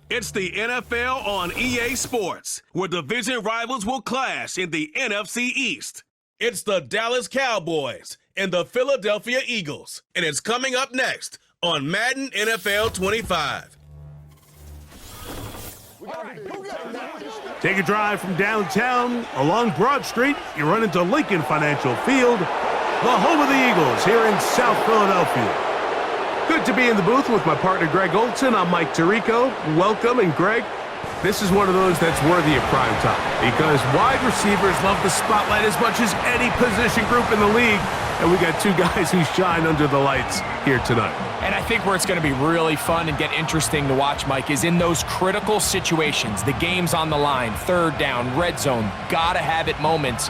It's the NFL on EA Sports, where division rivals will clash in the NFC East. It's the Dallas Cowboys and the Philadelphia Eagles, and it's coming up next on Madden NFL 25. Take a drive from downtown along Broad Street. You run into Lincoln Financial Field, the home of the Eagles here in South Philadelphia. Good to be in the booth with my partner, Greg Olson. I'm Mike Tirico. Welcome, and Greg, this is one of those that's worthy of prime time because wide receivers love the spotlight as much as any position group in the league, and we got two guys who shine under the lights here tonight. And I think where it's going to be really fun and get interesting to watch, Mike, is in those critical situations. The game's on the line, third down, red zone, gotta have it moments.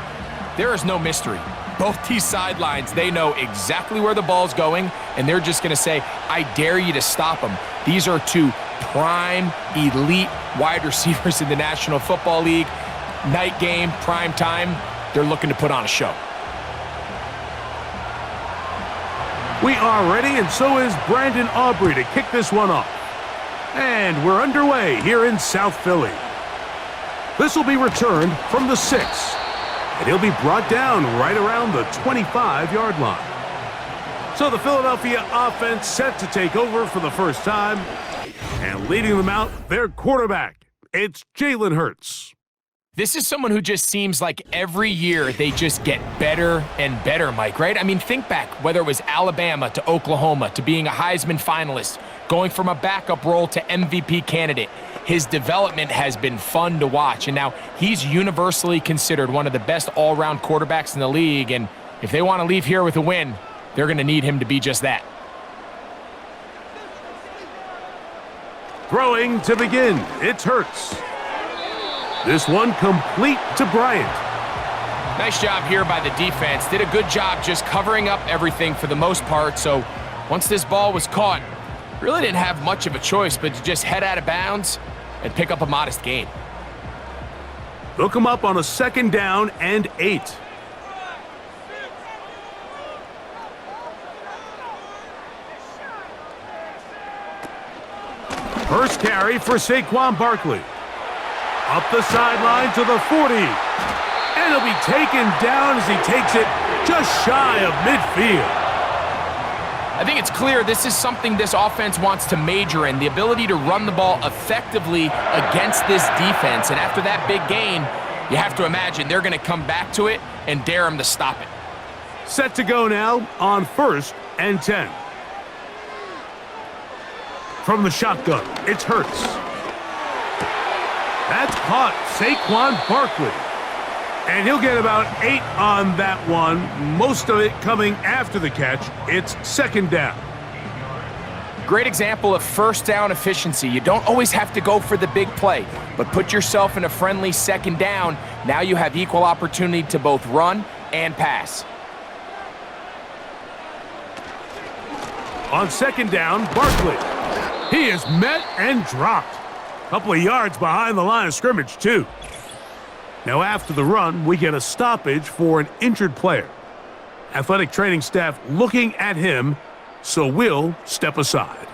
There is no mystery. Both these sidelines, they know exactly where the ball's going, and they're just going to say, I dare you to stop them. These are two prime, elite wide receivers in the National Football League. Night game, prime time, they're looking to put on a show. We are ready, and so is Brandon Aubrey to kick this one off. And we're underway here in South Philly. This will be returned from the 6. And he'll be brought down right around the 25-yard line. So the Philadelphia offense set to take over for the first time. And leading them out, their quarterback. It's Jalen Hurts. This is someone who just seems like every year they just get better and better, Mike, right? I mean, think back, whether it was Alabama to Oklahoma to being a Heisman finalist, going from a backup role to MVP candidate. His development has been fun to watch, and now he's universally considered one of the best all-around quarterbacks in the league, and if they want to leave here with a win, they're going to need him to be just that. Throwing to begin, it's Hurts. This one complete to Bryant. Nice job here by the defense. Did a good job just covering up everything for the most part, so once this ball was caught, really didn't have much of a choice but to just head out of bounds and pick up a modest gain. Hook him up on a 2nd down and 8. First carry for Saquon Barkley. Up the sideline to the 40. And he'll be taken down as he takes it just shy of midfield. I think it's clear this is something this offense wants to major in, the ability to run the ball effectively against this defense. And after that big gain, you have to imagine they're going to come back to it and dare them to stop it. Set to go now on 1st and 10. From the shotgun, it's Hurts. That's caught, Saquon Barkley. And he'll get about 8 on that one, most of it coming after the catch. It's 2nd down. Great example of first down efficiency. You don't always have to go for the big play, but put yourself in a friendly 2nd down. Now you have equal opportunity to both run and pass. On 2nd down, Barkley. He is met and dropped. A couple of yards behind the line of scrimmage, too. Now after the run, we get a stoppage for an injured player. Athletic training staff looking at him, so we'll step aside.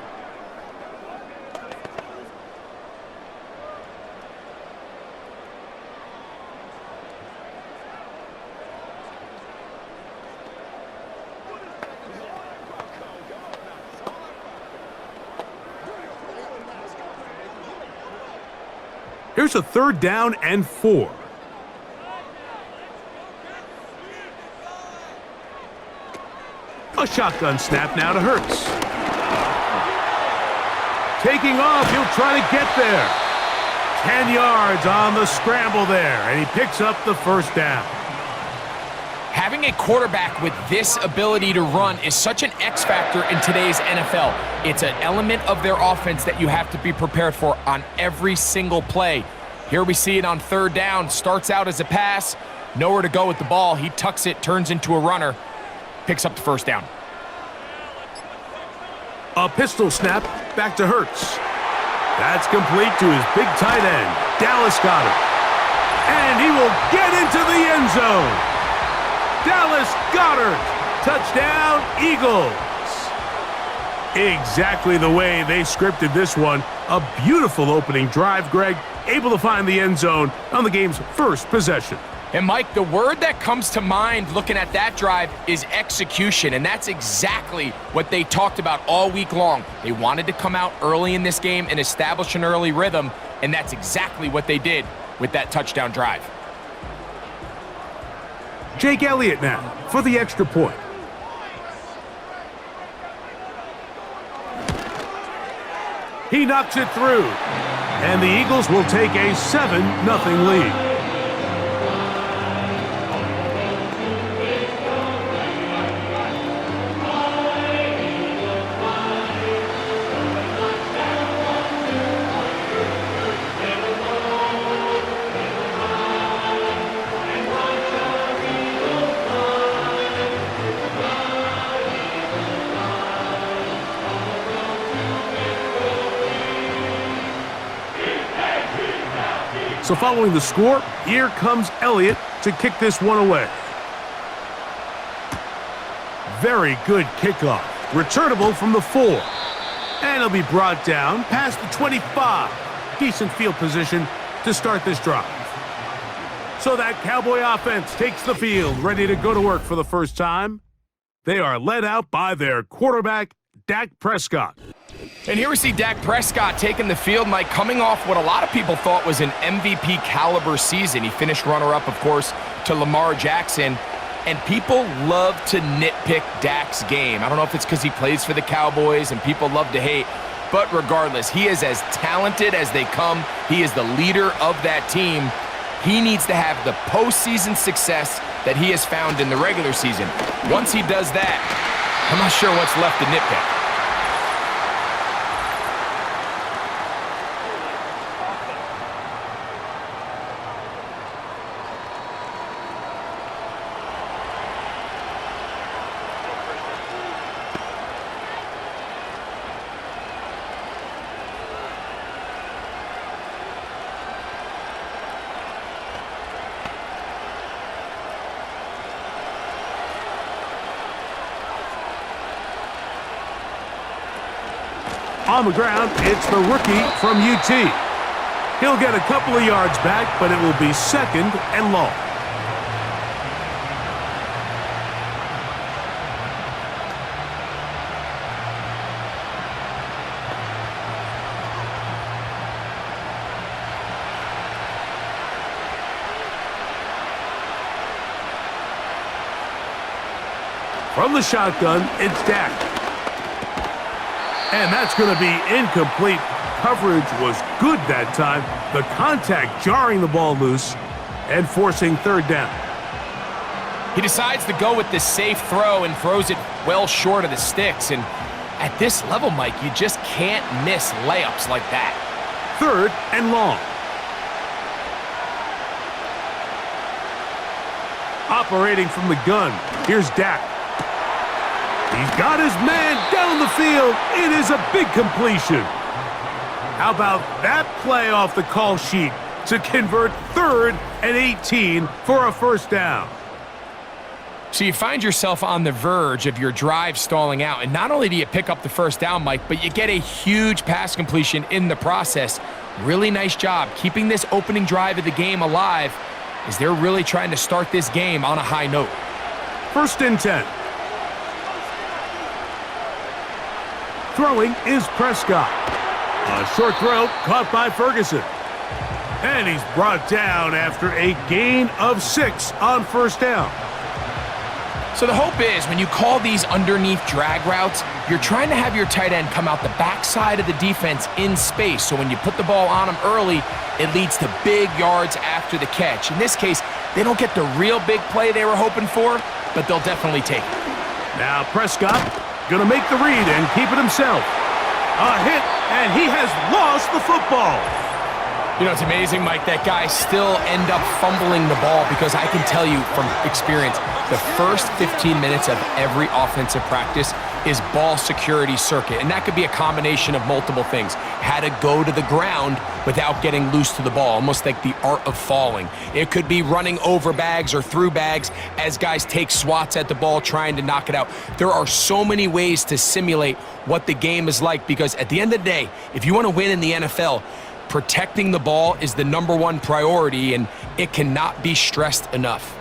Here's a 3rd down and 4. A shotgun snap now to Hurts. Taking off, he'll try to get there. 10 yards on the scramble there, and he picks up the 1st down. Having a quarterback with this ability to run is such an X factor in today's NFL. It's an element of their offense that you have to be prepared for on every single play. Here we see it on 3rd down. Starts out as a pass, nowhere to go with the ball. He tucks it, turns into a runner, picks up the 1st down. A pistol snap back to Hurts. That's complete to his big tight end, Dallas Cowboys. And he will get into the end zone. Dallas Goedert, touchdown Eagles. Exactly the way they scripted this one. A beautiful opening drive, Greg, able to find the end zone on the game's first possession. And Mike, the word that comes to mind looking at that drive is execution, and that's exactly what they talked about all week long. They wanted to come out early in this game and establish an early rhythm, and that's exactly what they did with that touchdown drive. Jake Elliott now for the extra point. He knocks it through, and the Eagles will take a 7-0 lead. So following the score, here comes Elliott to kick this one away. Very good kickoff. Returnable from the 4. And it'll be brought down past the 25. Decent field position to start this drive. So that Cowboy offense takes the field, ready to go to work for the first time. They are led out by their quarterback, Dak Prescott. And here we see Dak Prescott taking the field, Mike, coming off what a lot of people thought was an MVP caliber season. He finished runner-up, of course, to Lamar Jackson. And people love to nitpick Dak's game. I don't know if it's because he plays for the Cowboys and people love to hate. But regardless, he is as talented as they come. He is the leader of that team. He needs to have the postseason success that he has found in the regular season. Once he does that, I'm not sure what's left to nitpick. On the ground, it's the rookie from UT. He'll get a couple of yards back, but it will be second and long. From the shotgun, it's Dak. And that's going to be incomplete. Coverage was good that time. The contact jarring the ball loose and forcing third down. He decides to go with the safe throw and throws it well short of the sticks. And at this level, Mike, you just can't miss layups like that. Third and long. Operating from the gun, here's Dak. He's got his man down the field. It is a big completion. How about that play off the call sheet to convert 3rd and 18 for a first down? So you find yourself on the verge of your drive stalling out, and not only do you pick up the first down, Mike, but you get a huge pass completion in the process. Really nice job keeping this opening drive of the game alive as they're really trying to start this game on a high note. 1st and 10. Throwing is Prescott. A short throw caught by Ferguson. And he's brought down after a gain of 6 on first down. So the hope is when you call these underneath drag routes, you're trying to have your tight end come out the backside of the defense in space. So when you put the ball on him early, it leads to big yards after the catch. In this case, they don't get the real big play they were hoping for, but they'll definitely take it. Now Prescott going to make the read and keep it himself. A hit, and he has lost the football. You know, it's amazing, Mike, that guys still end up fumbling the ball because I can tell you from experience, the first 15 minutes of every offensive practice, is ball security circuit, and that could be a combination of multiple things. How to go to the ground without getting loose to the ball, almost like the art of falling. It could be running over bags or through bags as guys take swats at the ball trying to knock it out. There are so many ways to simulate what the game is like, because at the end of the day, if you want to win in the NFL, protecting the ball is the #1 priority, and it cannot be stressed enough.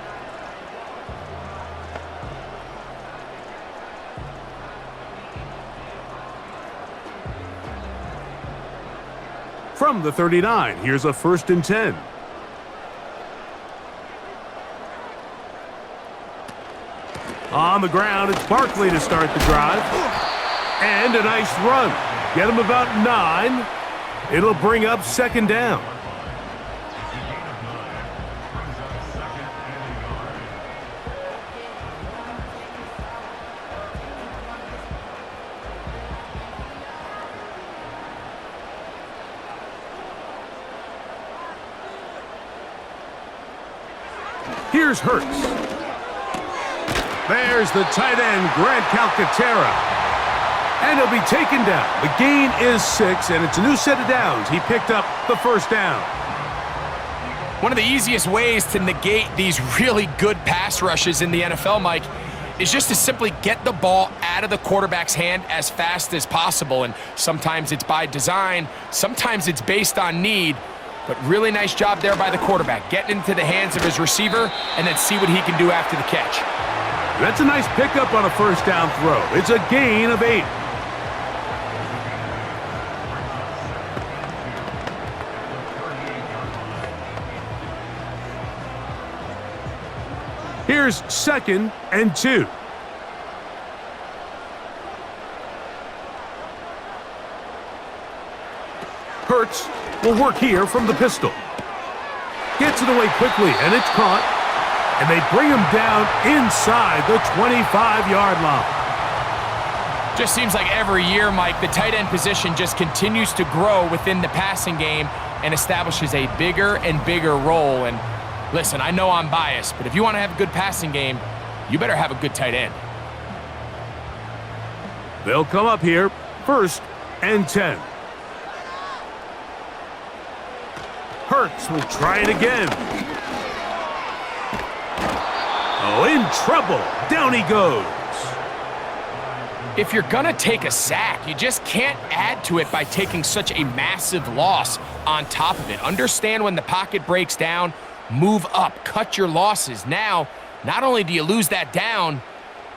From the 39, here's a 1st and 10. On the ground, it's Barkley to start the drive. And a nice run. Get him about 9. It'll bring up 2nd down. Here's Hurts. There's the tight end, Grant Calcaterra. And he'll be taken down. The gain is 6, and it's a new set of downs. He picked up the 1st down. One of the easiest ways to negate these really good pass rushes in the NFL, Mike, is just to simply get the ball out of the quarterback's hand as fast as possible. And sometimes it's by design, sometimes it's based on need. But really nice job there by the quarterback, getting into the hands of his receiver and then see what he can do after the catch. That's a nice pickup on a 1st down throw. It's a gain of 8. Here's 2nd and 2. Hurts will work here from the pistol. Gets it away quickly, and it's caught. And they bring him down inside the 25-yard line. Just seems like every year, Mike, the tight end position just continues to grow within the passing game and establishes a bigger and bigger role. And listen, I know I'm biased, but if you want to have a good passing game, you better have a good tight end. They'll come up here, 1st and 10. Hurts will try it again. Oh, in trouble. Down he goes. If you're going to take a sack, you just can't add to it by taking such a massive loss on top of it. Understand when the pocket breaks down, move up, cut your losses. Now, not only do you lose that down,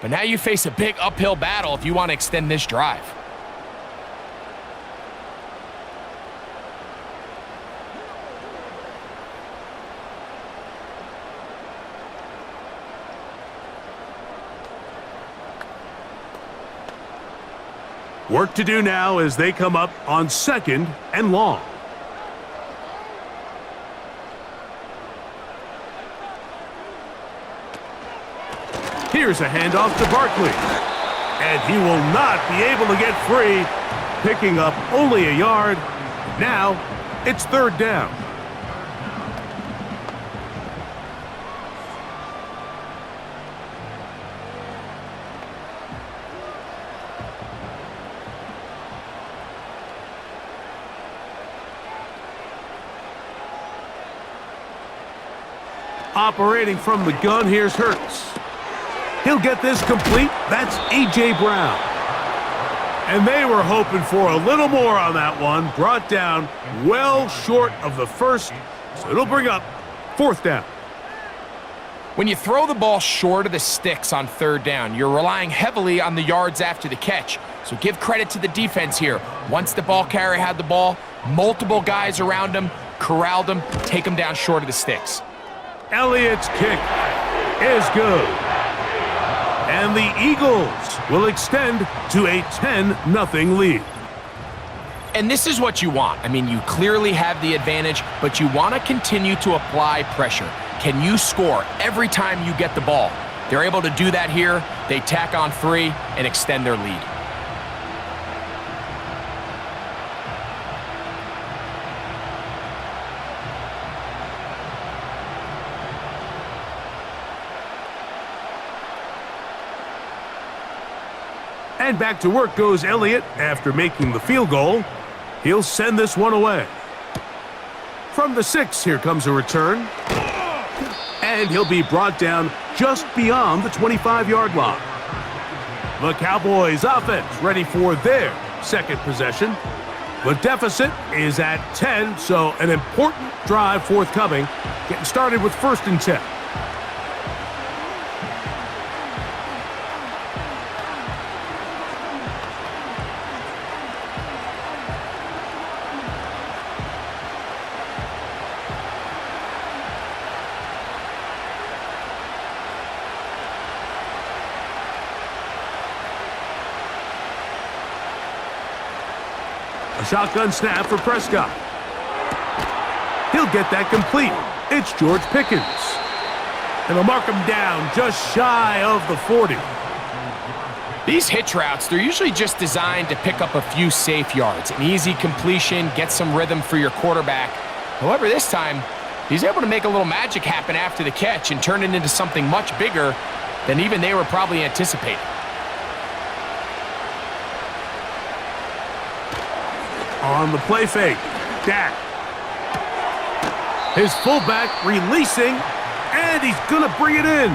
but now you face a big uphill battle if you want to extend this drive. Work to do now as they come up on 2nd and long. Here's a handoff to Barkley. And he will not be able to get free, picking up only a yard. Now it's 3rd down. Operating from the gun, here's Hurts. He'll get this complete. That's A.J. Brown. And they were hoping for a little more on that one. Brought down well short of the 1st, so it'll bring up 4th down. When you throw the ball short of the sticks on 3rd down, you're relying heavily on the yards after the catch. So give credit to the defense here. Once the ball carrier had the ball, multiple guys around him, corralled him, take him down short of the sticks. Elliott's kick is good. And the Eagles will extend to a 10-0 lead. And this is what you want. I mean, you clearly have the advantage, but you want to continue to apply pressure. Can you score every time you get the ball? They're able to do that here. They tack on 3 and extend their lead. And back to work goes Elliott after making the field goal. He'll send this one away. From the 6, here comes a return. And he'll be brought down just beyond the 25-yard line. The Cowboys offense ready for their second possession. The deficit is at 10, so an important drive forthcoming. Getting started with 1st and 10. A shotgun snap for Prescott. He'll get that complete. It's George Pickens. And they'll mark him down just shy of the 40. These hitch routes, they're usually just designed to pick up a few safe yards. An easy completion, get some rhythm for your quarterback. However, this time, he's able to make a little magic happen after the catch and turn it into something much bigger than even they were probably anticipating. On the play fake, Dak. His fullback releasing, and he's going to bring it in.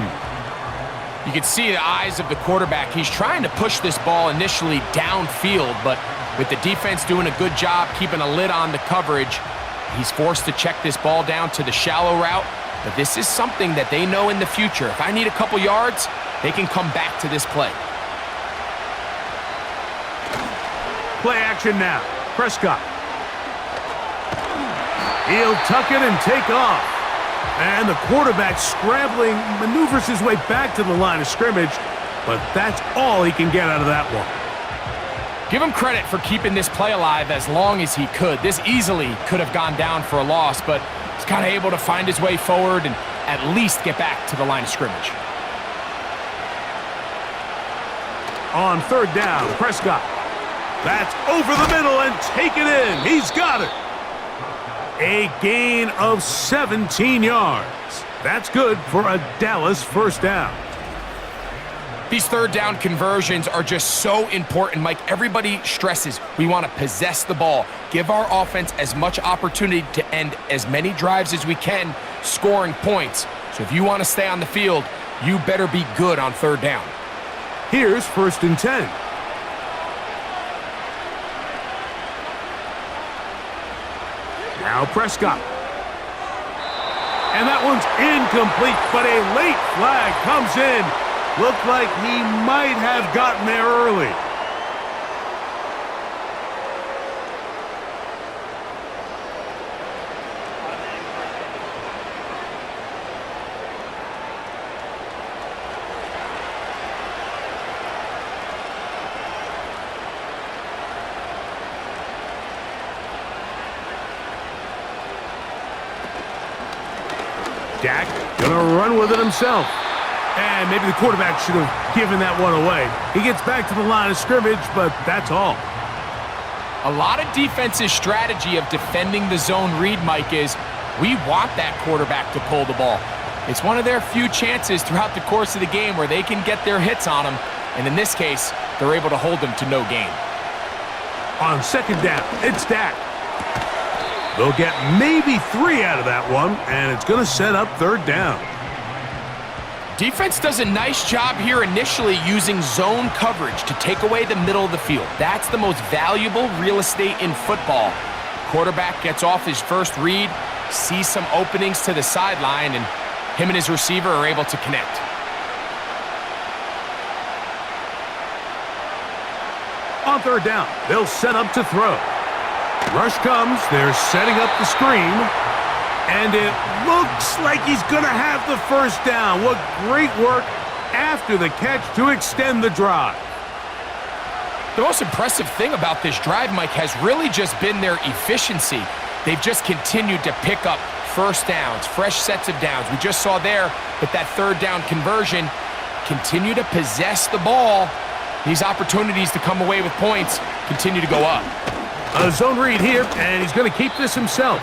You can see the eyes of the quarterback. He's trying to push this ball initially downfield, but with the defense doing a good job keeping a lid on the coverage, he's forced to check this ball down to the shallow route. But this is something that they know in the future. If I need a couple yards, they can come back to this play. Play action now. Prescott. He'll tuck it and take off. And the quarterback scrambling, maneuvers his way back to the line of scrimmage, but that's all he can get out of that one. Give him credit for keeping this play alive as long as he could. This easily could have gone down for a loss, but he's kind of able to find his way forward and at least get back to the line of scrimmage. On 3rd down, Prescott. That's over the middle and take it in. He's got it. A gain of 17 yards. That's good for a Dallas 1st down. These 3rd down conversions are just so important, Mike. Everybody stresses we want to possess the ball, give our offense as much opportunity to end as many drives as we can, scoring points. So if you want to stay on the field, you better be good on 3rd down. Here's 1st and 10. Now Prescott. And that one's incomplete, but a late flag comes in. Looked like he might have gotten there early. Dak gonna run with it himself. And maybe the quarterback should have given that one away. He gets back to the line of scrimmage, but that's all. A lot of defense's strategy of defending the zone read, Mike, is we want that quarterback to pull the ball. It's one of their few chances throughout the course of the game where they can get their hits on him. And in this case, they're able to hold them to no gain. On 2nd down, it's Dak. They'll get maybe 3 out of that one, and it's going to set up 3rd down. Defense does a nice job here initially using zone coverage to take away the middle of the field. That's the most valuable real estate in football. Quarterback gets off his first read, sees some openings to the sideline, and him and his receiver are able to connect. On 3rd down, they'll set up to throw. Rush comes, they're setting up the screen, and it looks like he's going to have the 1st down. What great work after the catch to extend the drive. The most impressive thing about this drive, Mike, has really just been their efficiency. They've just continued to pick up 1st downs, fresh sets of downs. We just saw there with that 3rd down conversion, continue to possess the ball. These opportunities to come away with points continue to go up. A zone read here, and he's going to keep this himself.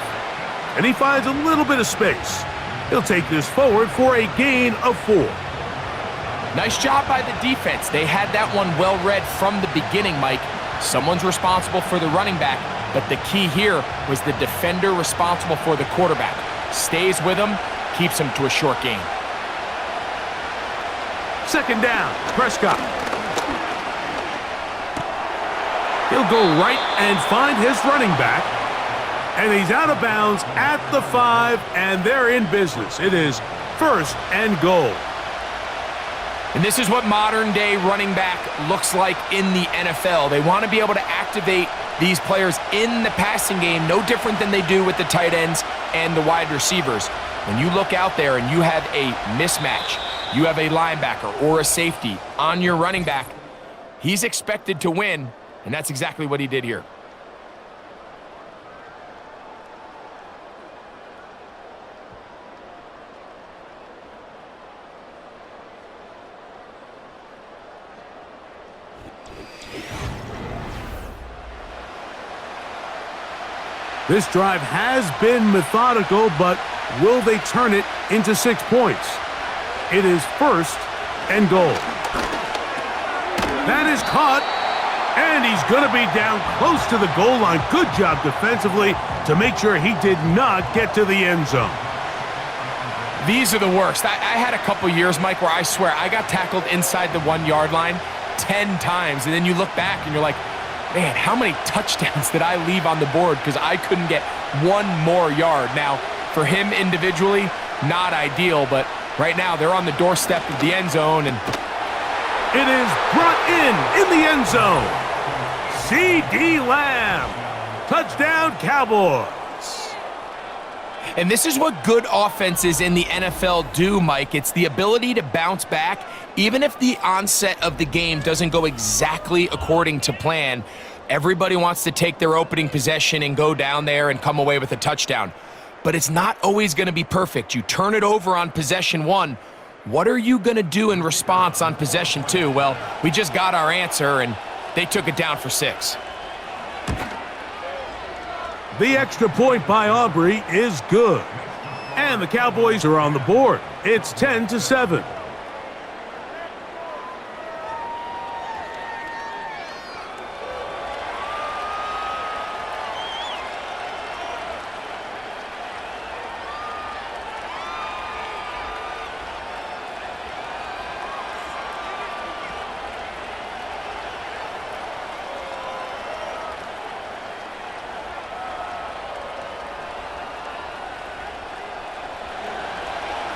And he finds a little bit of space. He'll take this forward for a gain of 4. Nice job by the defense. They had that one well read from the beginning, Mike. Someone's responsible for the running back, but the key here was the defender responsible for the quarterback. Stays with him, keeps him to a short gain. Second down, Prescott. He'll go right and find his running back. And he's out of bounds at the 5, and they're in business. It is first and goal. And this is what modern-day running back looks like in the NFL. They want to be able to activate these players in the passing game, no different than they do with the tight ends and the wide receivers. When you look out there and you have a mismatch, you have a linebacker or a safety on your running back, he's expected to win, and that's exactly what he did here. This drive has been methodical, but will they turn it into 6 points? It is first and goal. That is caught, and he's going to be down close to the goal line. Good job defensively to make sure he did not get to the end zone. These are the worst. I had a couple years, Mike, where I swear I got tackled inside the 1-yard line 10 times, and then you look back and you're like, man, how many touchdowns did I leave on the board because I couldn't get one more yard? Now, for him individually, not ideal, but right now they're on the doorstep of the end zone, and it is brought in the end zone. C.D. Lamb. Touchdown, Cowboys. And this is what good offenses in the NFL do, Mike. It's the ability to bounce back, even if the onset of the game doesn't go exactly according to plan. Everybody wants to take their opening possession and go down there and come away with a touchdown. But it's not always going to be perfect. You turn it over on possession 1. What are you going to do in response on possession 2? Well, we just got our answer, and they took it down for 6. The extra point by Aubrey is good. And the Cowboys are on the board. It's 10-7.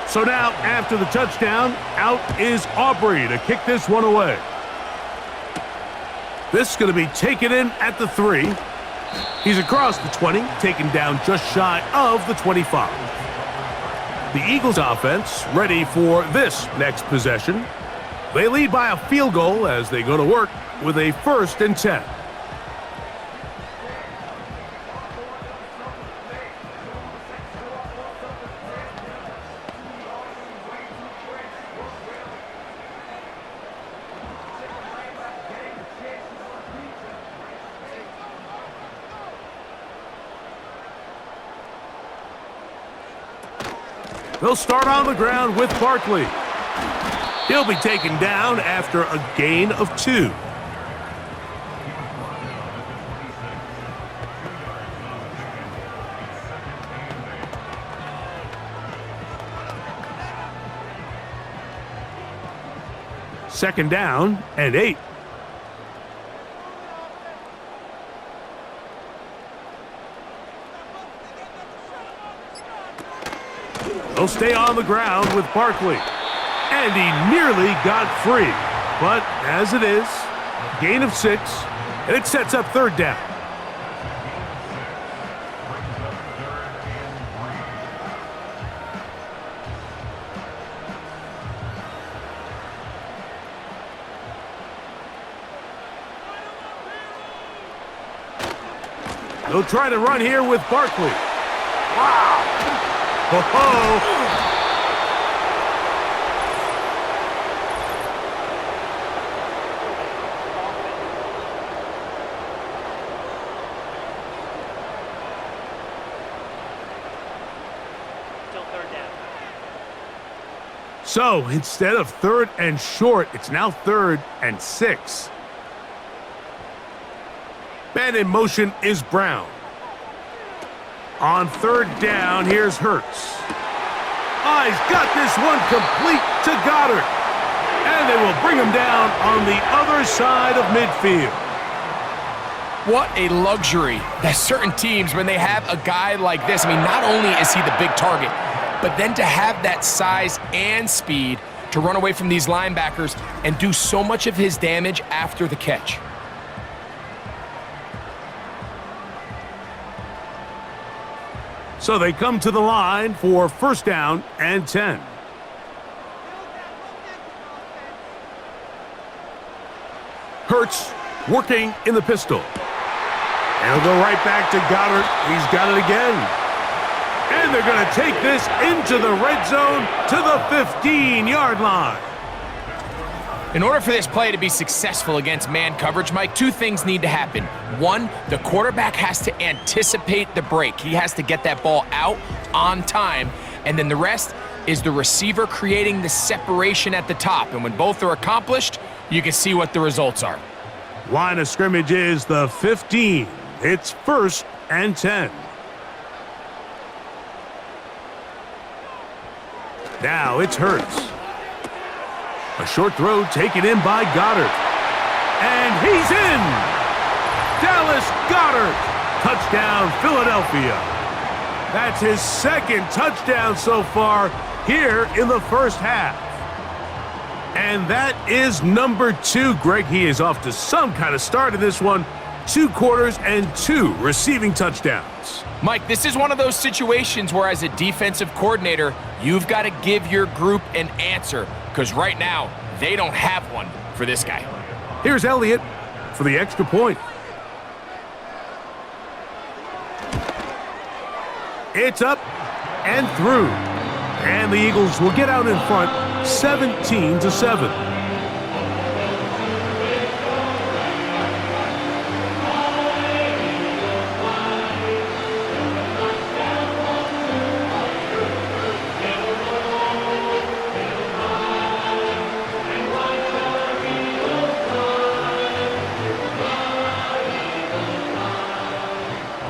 So now, after the touchdown, out is Aubrey to kick this one away. This is going to be taken in at the 3. He's across the 20, taken down just shy of the 25. The Eagles offense ready for this next possession. They lead by a field goal as they go to work with a 1st and 10. They'll start on the ground with Barkley. He'll be taken down after a gain of 2. Second down and 8. He'll stay on the ground with Barkley. And he nearly got free. But as it is, gain of 6, and it sets up 3rd down. They'll try to run here with Barkley. Wow! Ho-ho! So instead of 3rd and short, it's now 3rd and 6. Man in motion is Brown. On 3rd down, here's Hurts. He's got this one complete to Goddard. And they will bring him down on the other side of midfield. What a luxury that certain teams, when they have a guy like this, I mean, not only is he the big target, but then to have that size and speed to run away from these linebackers and do so much of his damage after the catch. So they come to the line for 1st down and 10. Hurts working in the pistol. And he'll go right back to Goddard. He's got it again. And they're going to take this into the red zone to the 15-yard line. In order for this play to be successful against man coverage, Mike, 2 things need to happen. 1, the quarterback has to anticipate the break. He has to get that ball out on time. And then the rest is the receiver creating the separation at the top. And when both are accomplished, you can see what the results are. Line of scrimmage is the 15. It's 1st and 10. Now it's Hurts. A short throw taken in by Goddard. And he's in! Dallas Goddard! Touchdown, Philadelphia. That's his 2nd touchdown so far here in the 1st half. And that is number 2. Greg, he is off to some kind of start in this one. 2 quarters and 2 receiving touchdowns. Mike, this is one of those situations where as a defensive coordinator, you've got to give your group an answer, because right now, they don't have one for this guy. Here's Elliott for the extra point. It's up and through. And the Eagles will get out in front 17-7.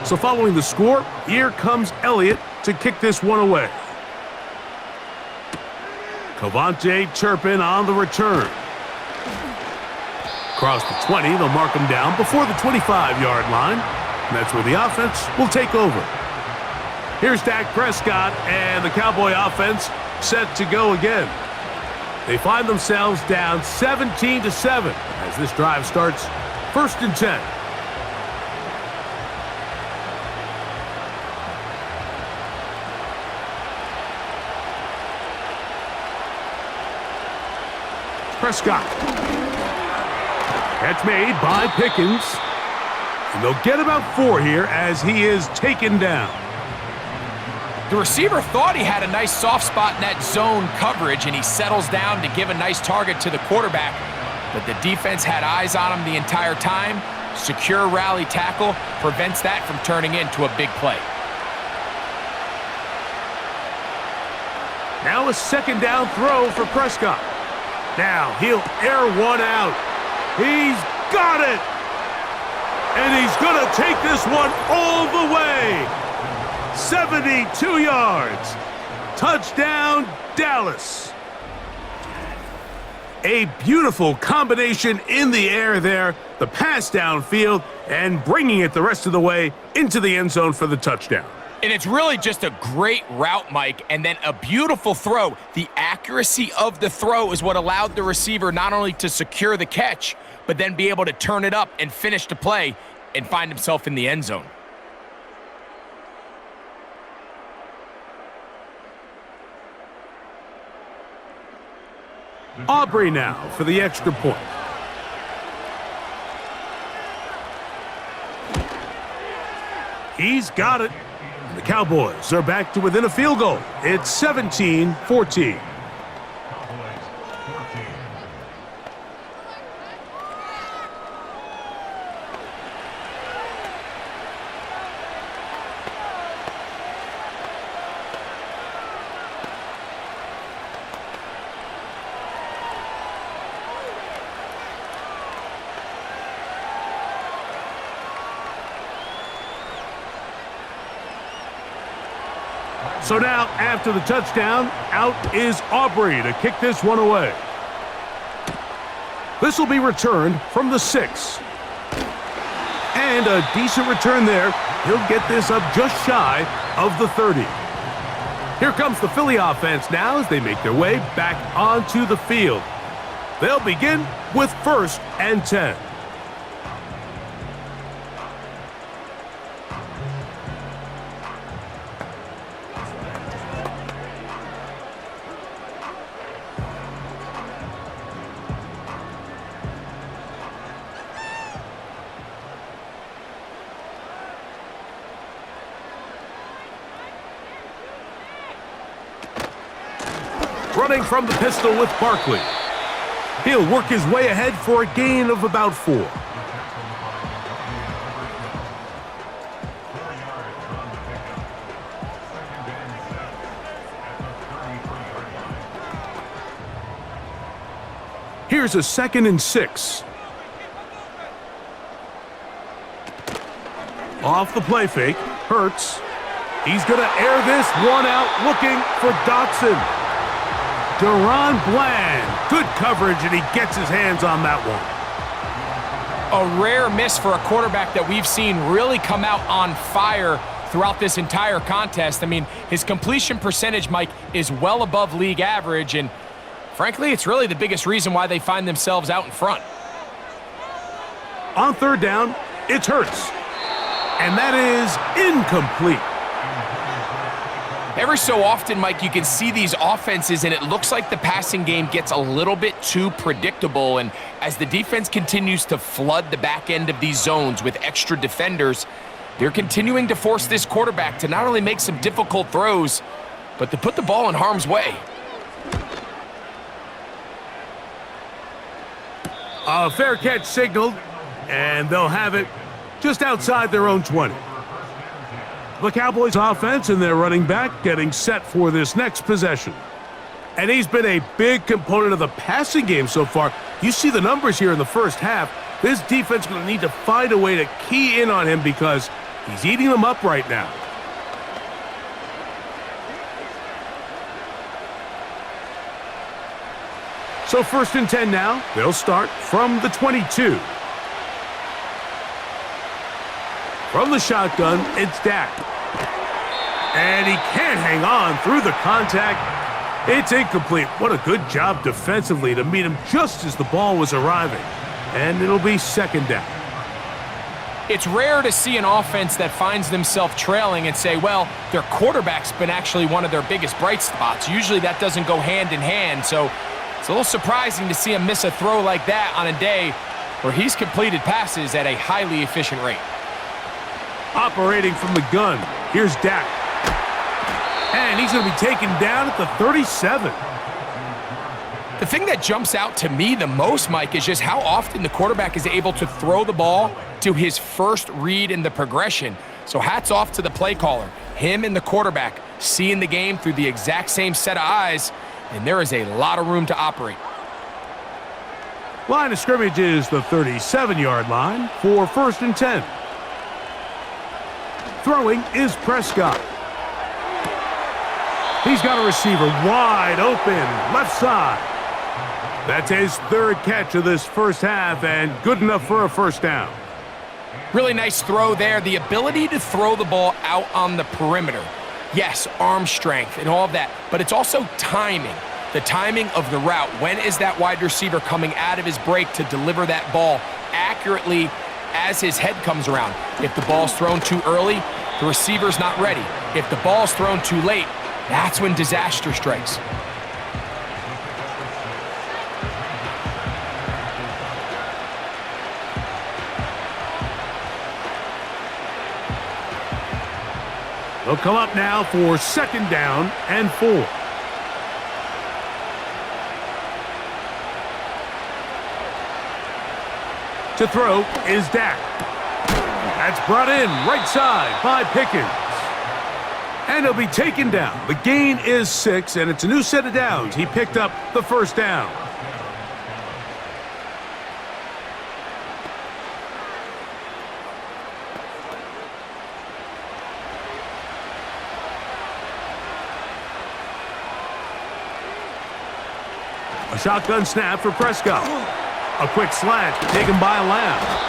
So following the score, here comes Elliott to kick this one away. Cavante Turpin on the return. Across the 20, they'll mark him down before the 25-yard line. And that's where the offense will take over. Here's Dak Prescott and the Cowboy offense set to go again. They find themselves down 17-7 as this drive starts 1st and 10. Prescott. Catch made by Pickens. And they'll get about 4 here as he is taken down. The receiver thought he had a nice soft spot in that zone coverage, and he settles down to give a nice target to the quarterback. But the defense had eyes on him the entire time. Secure rally tackle prevents that from turning into a big play. Now a 2nd down throw for Prescott. Now he'll air one out. He's got it! And he's going to take this one all the way. 72 yards. Touchdown, Dallas. A beautiful combination in the air there. The pass downfield and bringing it the rest of the way into the end zone for the touchdown. And it's really just a great route, Mike, and then a beautiful throw. The accuracy of the throw is what allowed the receiver not only to secure the catch, but then be able to turn it up and finish the play and find himself in the end zone. Aubrey now for the extra point. He's got it. The Cowboys are back to within a field goal. It's 17-14. So now, after the touchdown, out is Aubrey to kick this one away. This will be returned from the 6. And a decent return there. He'll get this up just shy of the 30. Here comes the Philly offense now as they make their way back onto the field. They'll begin with 1st and 10. Running from the pistol with Barkley. He'll work his way ahead for a gain of about 4. Here's a 2nd and 6. Off the play fake, Hurts. He's going to air this one out, looking for Dotson. Deron Bland, good coverage, and he gets his hands on that one. A rare miss for a quarterback that we've seen really come out on fire throughout this entire contest. I mean, his completion percentage, Mike, is well above league average, and frankly, it's really the biggest reason why they find themselves out in front. On 3rd down, it's Hurts, and that is incomplete. Every so often, Mike, you can see these offenses, and it looks like the passing game gets a little bit too predictable. And as the defense continues to flood the back end of these zones with extra defenders, they're continuing to force this quarterback to not only make some difficult throws, but to put the ball in harm's way. A fair catch signaled, and they'll have it just outside their own 20. The Cowboys offense and their running back getting set for this next possession. And he's been a big component of the passing game so far. You see the numbers here in the first half. This defense is going to need to find a way to key in on him because he's eating them up right now. So 1st and 10 now. They'll start from the 22. From the shotgun, it's Dak. And he can't hang on through the contact. It's incomplete. What a good job defensively to meet him just as the ball was arriving. And it'll be 2nd down. It's rare to see an offense that finds themselves trailing and say, well, their quarterback's been actually one of their biggest bright spots. Usually that doesn't go hand in hand, so it's a little surprising to see him miss a throw like that on a day where he's completed passes at a highly efficient rate. Operating from the gun, here's Dak. And he's going to be taken down at the 37. The thing that jumps out to me the most, Mike, is just how often the quarterback is able to throw the ball to his first read in the progression. So hats off to the play caller. Him and the quarterback seeing the game through the exact same set of eyes, and there is a lot of room to operate. Line of scrimmage is the 37-yard line for 1st and 10. Throwing is Prescott. He's got a receiver wide open, left side. That's his 3rd catch of this first half and good enough for a 1st down. Really nice throw there. The ability to throw the ball out on the perimeter. Yes, arm strength and all of that, but it's also timing. The timing of the route. When is that wide receiver coming out of his break to deliver that ball accurately as his head comes around? If the ball's thrown too early, the receiver's not ready. If the ball's thrown too late, that's when disaster strikes. They'll come up now for 2nd down and 4. To throw is Dak. That's brought in right side by Pickens. And he'll be taken down. The gain is 6, and it's a new set of downs. He picked up the 1st down. A shotgun snap for Prescott. A quick slant taken by Lamb.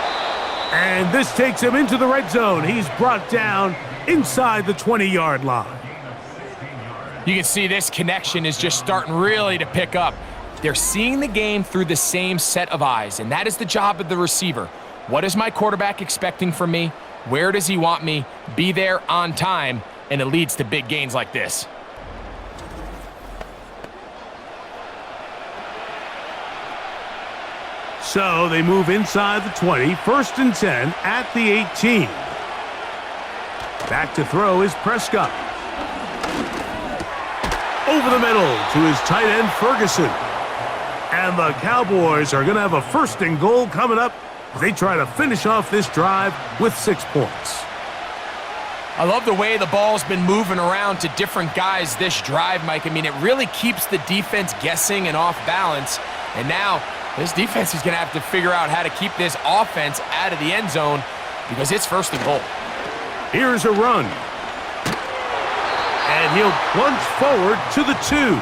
And this takes him into the red zone. He's brought down inside the 20-yard line. You can see this connection is just starting really to pick up. They're seeing the game through the same set of eyes, and that is the job of the receiver. What is my quarterback expecting from me? Where does he want me? Be there on time, and it leads to big gains like this. So they move inside the 20, 1st and 10 at the 18. Back to throw is Prescott. Over the middle to his tight end, Ferguson. And the Cowboys are going to have a 1st and goal coming up as they try to finish off this drive with 6 points. I love the way the ball's been moving around to different guys this drive, Mike. I mean, it really keeps the defense guessing and off balance. And now this defense is going to have to figure out how to keep this offense out of the end zone because it's 1st and goal. Here's a run. And he'll plunge forward to the 2,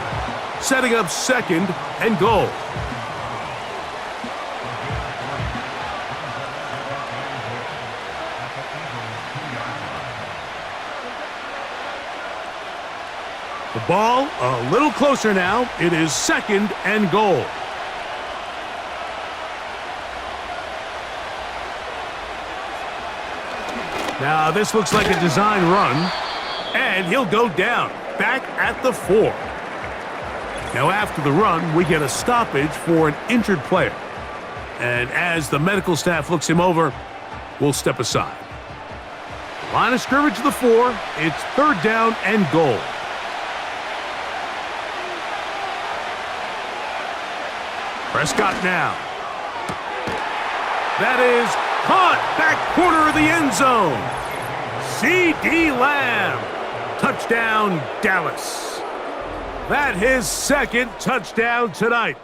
setting up 2nd and goal. The ball a little closer now. It is 2nd and goal. Now this looks like a design run, and he'll go down, back at the 4. Now after the run, we get a stoppage for an injured player. And as the medical staff looks him over, we'll step aside. Line of scrimmage to the 4, it's 3rd down and goal. Prescott now. That is caught, back corner of the end zone. C.D. Lamb. Touchdown, Dallas. That his 2nd touchdown tonight.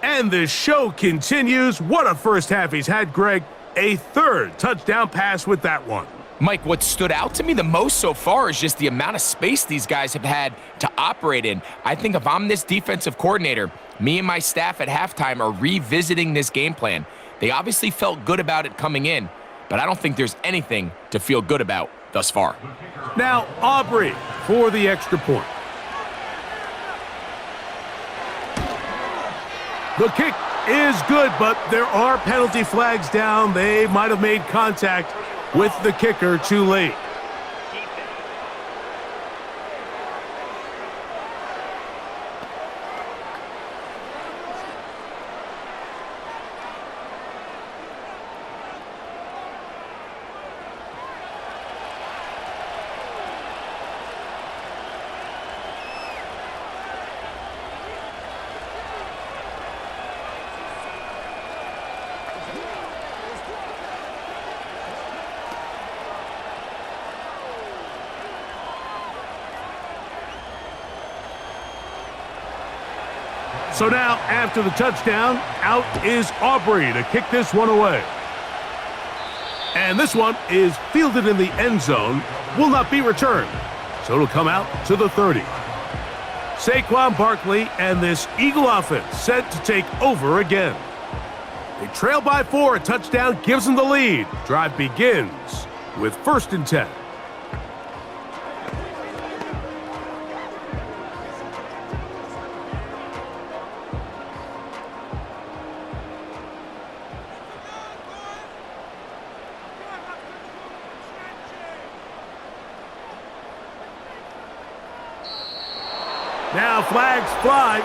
And the show continues. What a first half he's had, Greg. A 3rd touchdown pass with that one. Mike, what stood out to me the most so far is just the amount of space these guys have had to operate in. I think if I'm this defensive coordinator, me and my staff at halftime are revisiting this game plan. They obviously felt good about it coming in, but I don't think there's anything to feel good about thus far. Now Aubrey for the extra point. The kick is good, but there are penalty flags down. They might have made contact with the kicker too late. So now, after the touchdown, out is Aubrey to kick this one away. And this one is fielded in the end zone, will not be returned. So it'll come out to the 30. Saquon Barkley and this Eagle offense set to take over again. They trail by 4, a touchdown gives them the lead. Drive begins with 1st and 10. Now flags fly.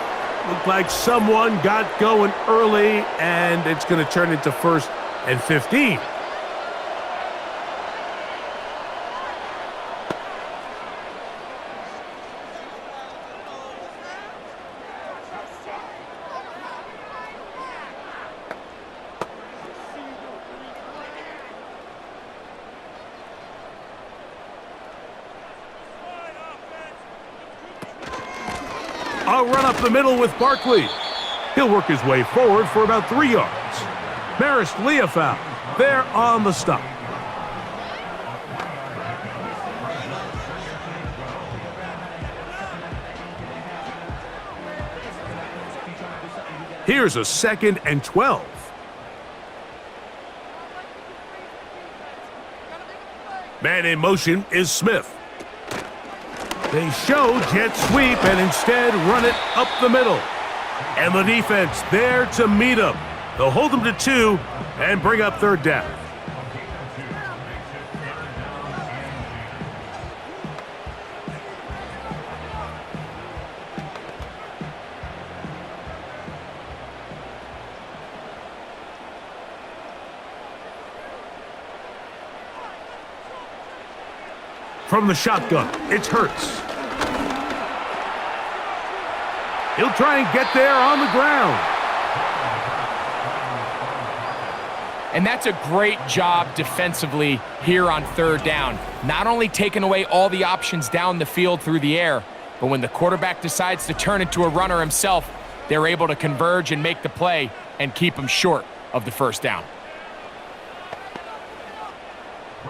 Looked like someone got going early, and it's going to turn into 1st and 15. A run up the middle with Barkley. He'll work his way forward for about 3 yards. Maris Leofau there on the stop. Here's a 2nd and 12. Man in motion is Smith. They show jet sweep and instead run it up the middle. And the defense there to meet them. They'll hold them to 2 and bring up 3rd down. From the shotgun, it's Hurts. He'll try and get there on the ground. And that's a great job defensively here on 3rd down. Not only taking away all the options down the field through the air, but when the quarterback decides to turn into a runner himself, they're able to converge and make the play and keep him short of the 1st down.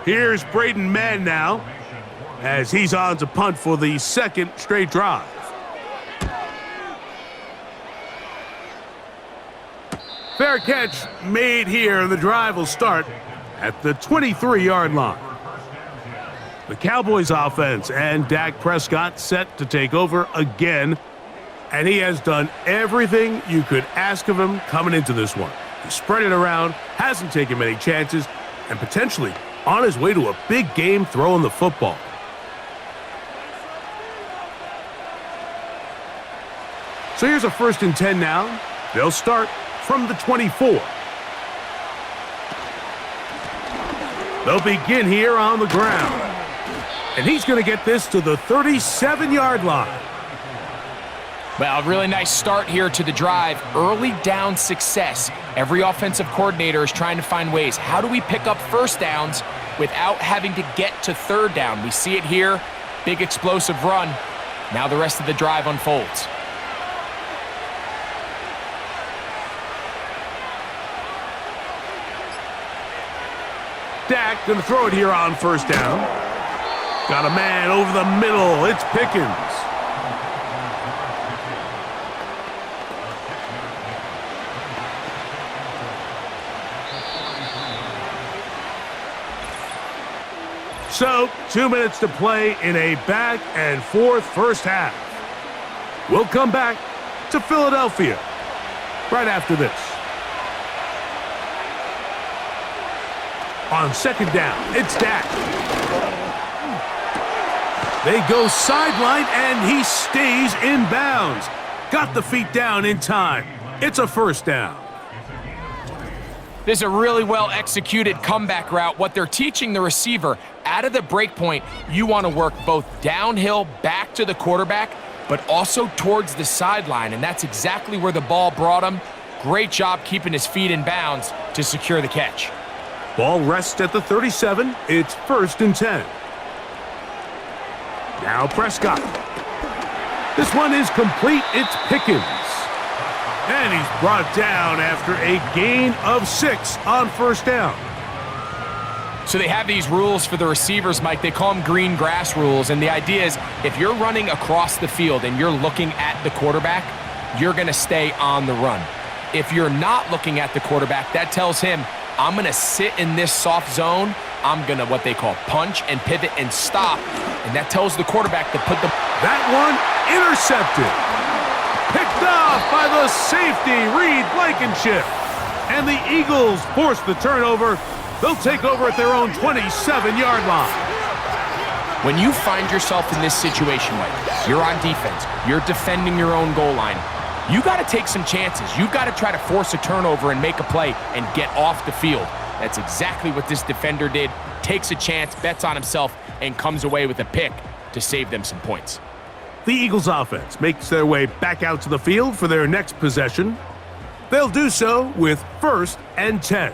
Here's Braden Mann now, as he's on to punt for the 2nd straight drive. Fair catch made here, and the drive will start at the 23-yard line. The Cowboys offense and Dak Prescott set to take over again, and he has done everything you could ask of him coming into this one. He spread it around, hasn't taken many chances, and potentially on his way to a big game throwing the football. So here's a 1st and 10 now. They'll start from the 24. They'll begin here on the ground. And he's going to get this to the 37-yard line. Well, a really nice start here to the drive. Early down success. Every offensive coordinator is trying to find ways. How do we pick up 1st downs without having to get to 3rd down? We see it here. Big explosive run. Now the rest of the drive unfolds. Dak going to throw it here on 1st down. Got a man over the middle. It's Pickens. So, 2 minutes to play in a back and forth 1st half. We'll come back to Philadelphia right after this. On 2nd down, it's Dak. They go sideline, and he stays in bounds. Got the feet down in time. It's a 1st down. This is a really well-executed comeback route. What they're teaching the receiver, out of the break point, you want to work both downhill back to the quarterback, but also towards the sideline, and that's exactly where the ball brought him. Great job keeping his feet in bounds to secure the catch. Ball rests at the 37. It's 1st and 10. Now Prescott. This one is complete. It's Pickens. And he's brought down after a gain of 6 on 1st down. So they have these rules for the receivers, Mike. They call them green grass rules. And the idea is if you're running across the field and you're looking at the quarterback, you're going to stay on the run. If you're not looking at the quarterback, that tells him, I'm going to sit in this soft zone. I'm going to what they call punch and pivot and stop. And that tells the quarterback to put the... That one intercepted. Picked off by the safety, Reed Blankenship. And the Eagles force the turnover. They'll take over at their own 27-yard line. When you find yourself in this situation, Mike, you're on defense. You're defending your own goal line. You got to take some chances. You've got to try to force a turnover and make a play and get off the field. That's exactly what this defender did. Takes a chance, bets on himself, and comes away with a pick to save them some points. The Eagles offense makes their way back out to the field for their next possession. They'll do so with 1st and 10.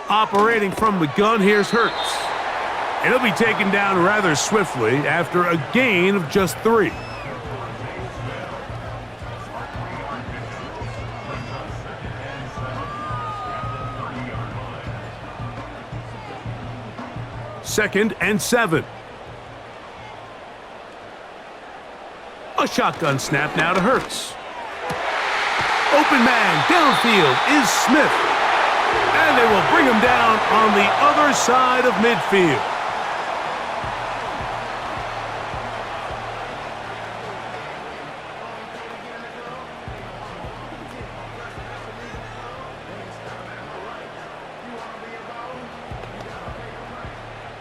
Operating from the gun, here's Hurts. And he'll be taken down rather swiftly after a gain of just 3. Second and 7. A shotgun snap now to Hurts. Open man downfield is Smith. And they will bring him down on the other side of midfield.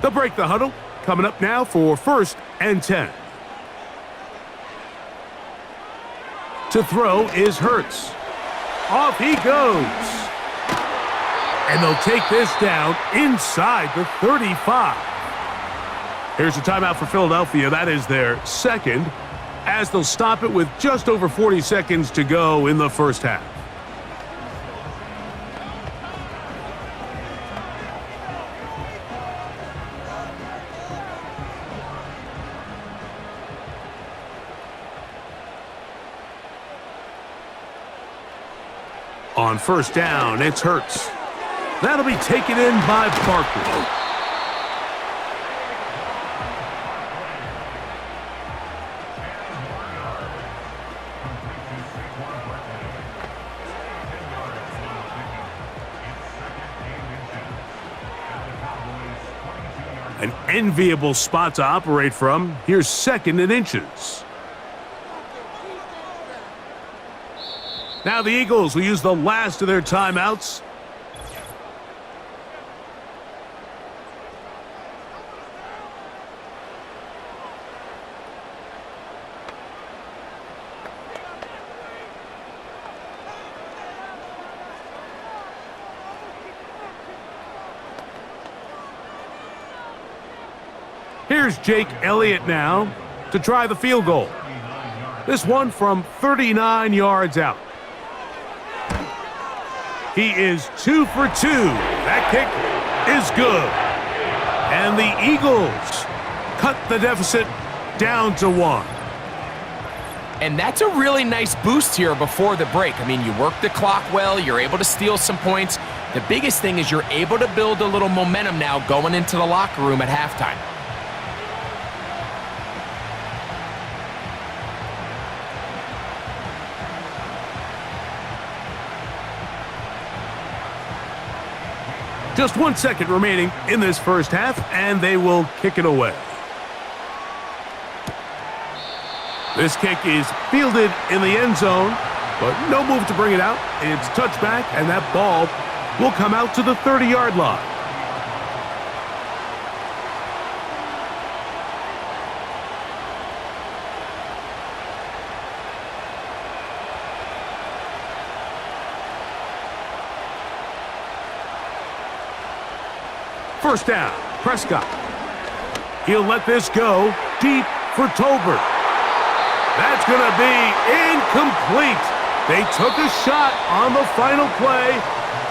They'll break the huddle. Coming up now for 1st and 10. To throw is Hurts. Off he goes. And they'll take this down inside the 35. Here's a timeout for Philadelphia. That is their second, as they'll stop it with just over 40 seconds to go in the first half. On 1st down, it's Hurts. That'll be taken in by Barkley. An enviable spot to operate from. Here's 2nd and inches. Now the Eagles will use the last of their timeouts. Here's Jake Elliott now to try the field goal. This one from 39 yards out. He is 2 for 2. That kick is good. And the Eagles cut the deficit down to 1. And that's a really nice boost here before the break. I mean, you work the clock well, you're able to steal some points. The biggest thing is you're able to build a little momentum now going into the locker room at halftime. Just 1 second remaining in this first half, and they will kick it away. This kick is fielded in the end zone, but no move to bring it out. It's touchback, and that ball will come out to the 30-yard line. First down, Prescott. He'll let this go deep for Tolbert. That's going to be incomplete. They took a shot on the final play.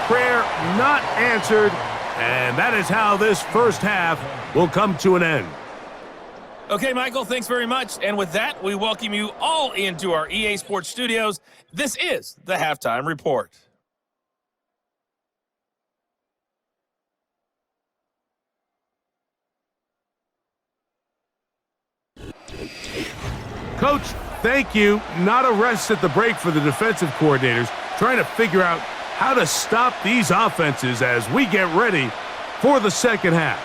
Prayer not answered. And that is how this first half will come to an end. Okay, Michael, thanks very much. And with that, we welcome you all into our EA Sports studios. This is the Halftime Report. Coach, thank you. Not a rest at the break for the defensive coordinators, trying to figure out how to stop these offenses as we get ready for the second half.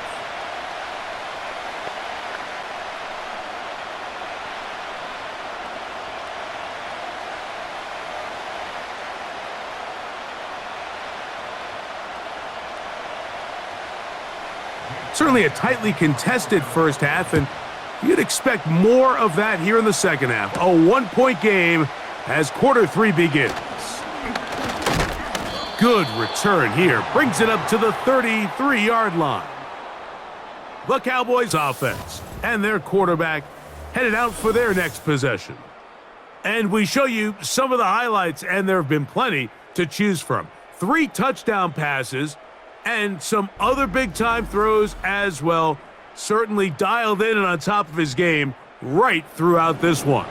Certainly a tightly contested first half, and you'd expect more of that here in the second half. A one-point game as quarter 3 begins. Good return here. Brings it up to the 33-yard line. The Cowboys offense and their quarterback headed out for their next possession. And we show you some of the highlights, and there have been plenty to choose from. 3 touchdown passes and some other big-time throws as well. certainly dialed in and on top of his game right throughout this one.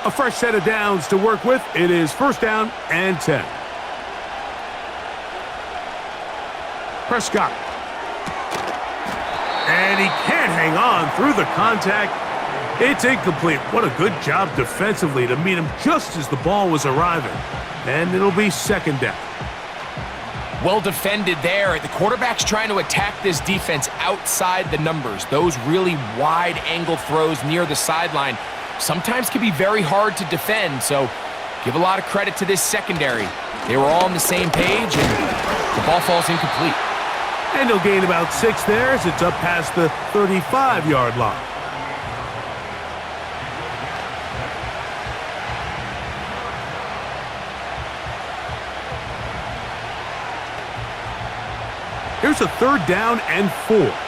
A fresh set of downs to work with. It is 1st down and 10. Prescott. And he can't hang on through the contact. It's incomplete. What a good job defensively to meet him just as the ball was arriving. And it'll be 2nd down. Well defended there. The quarterback's trying to attack this defense outside the numbers. Those really wide angle throws near the sideline sometimes can be very hard to defend, so give a lot of credit to this secondary. They were all on the same page, and the ball falls incomplete. And he'll gain about 6 there as it's up past the 35-yard line. Here's a 3rd down and 4.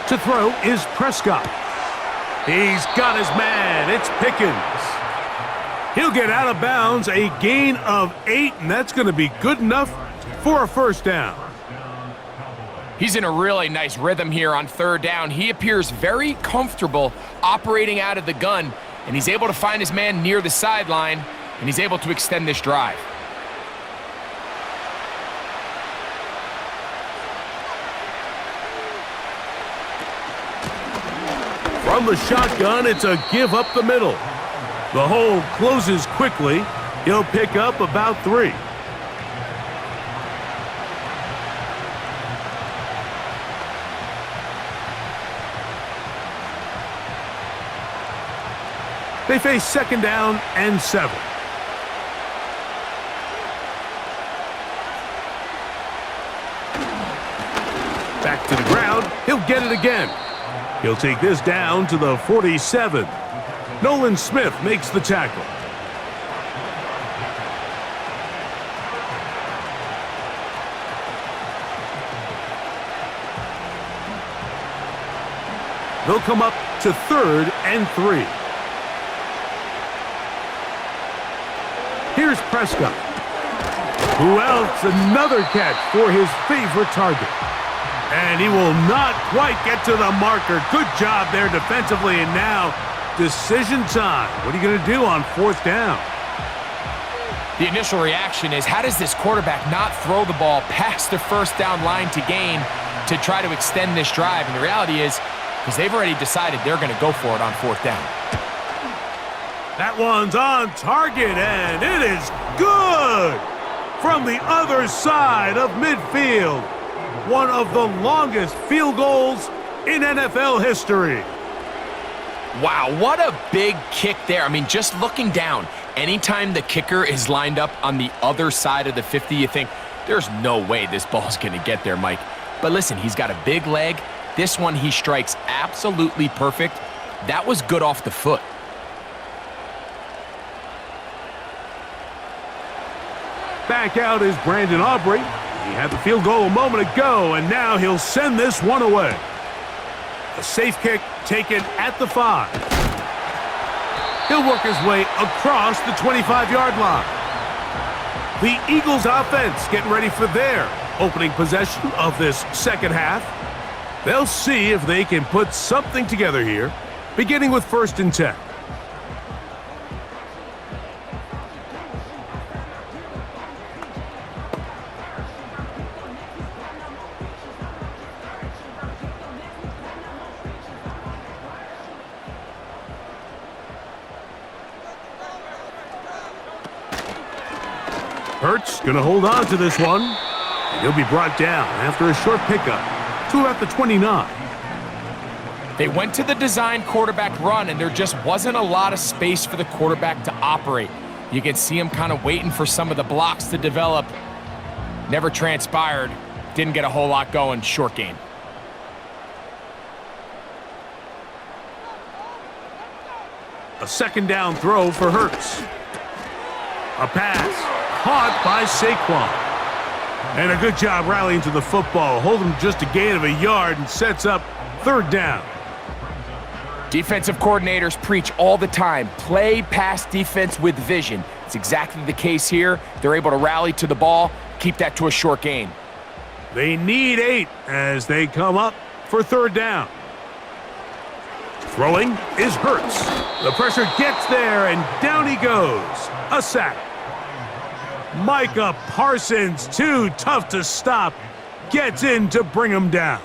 To throw is Prescott. He's got his man. It's Pickens. He'll get out of bounds, a gain of 8, and that's going to be good enough for a 1st down. He's in a really nice rhythm here on 3rd down. He appears very comfortable operating out of the gun, and he's able to find his man near the sideline, and he's able to extend this drive. From the shotgun, it's a give up the middle. The hole closes quickly. He'll pick up about 3. They face 2nd down and 7. Back to the ground. He'll get it again. He'll take this down to the 47. Nolan Smith makes the tackle. They'll come up to 3rd and 3. Here's Prescott. Who else? Another catch for his favorite target. And he will not quite get to the marker. Good job there defensively, and now decision time. What are you going to do on 4th down? The initial reaction is, how does this quarterback not throw the ball past the 1st down line to gain to try to extend this drive? And the reality is, because they've already decided they're going to go for it on 4th down. That one's on target, and it is good from the other side of midfield. One of the longest field goals in NFL history. Wow, what a big kick there. I mean, just looking down, anytime the kicker is lined up on the other side of the 50, you think, there's no way this ball's going to get there, Mike. But listen, he's got a big leg. This one he strikes absolutely perfect. That was good off the foot. Back out is Brandon Aubrey. He had the field goal a moment ago, and now he'll send this one away. A safe kick taken at the 5. He'll work his way across the 25-yard line. The Eagles offense getting ready for their opening possession of this 2nd half. They'll see if they can put something together here, beginning with 1st and 10. Hurts going to hold on to this one. And he'll be brought down after a short pickup to about the 29. They went to the design quarterback run, and there just wasn't a lot of space for the quarterback to operate. You can see him kind of waiting for some of the blocks to develop. Never transpired. Didn't get a whole lot going. Short game. A 2nd down throw for Hurts. A pass caught by Saquon. And a good job rallying to the football. Hold him just a gain of a yard and sets up third down. Defensive coordinators preach all the time, play pass defense with vision. It's exactly the case here. They're able to rally to the ball, keep that to a short gain. They need 8 as they come up for third down. Throwing is Hurts. The pressure gets there, and down he goes. A sack. Micah Parsons, too tough to stop, gets in to bring him down.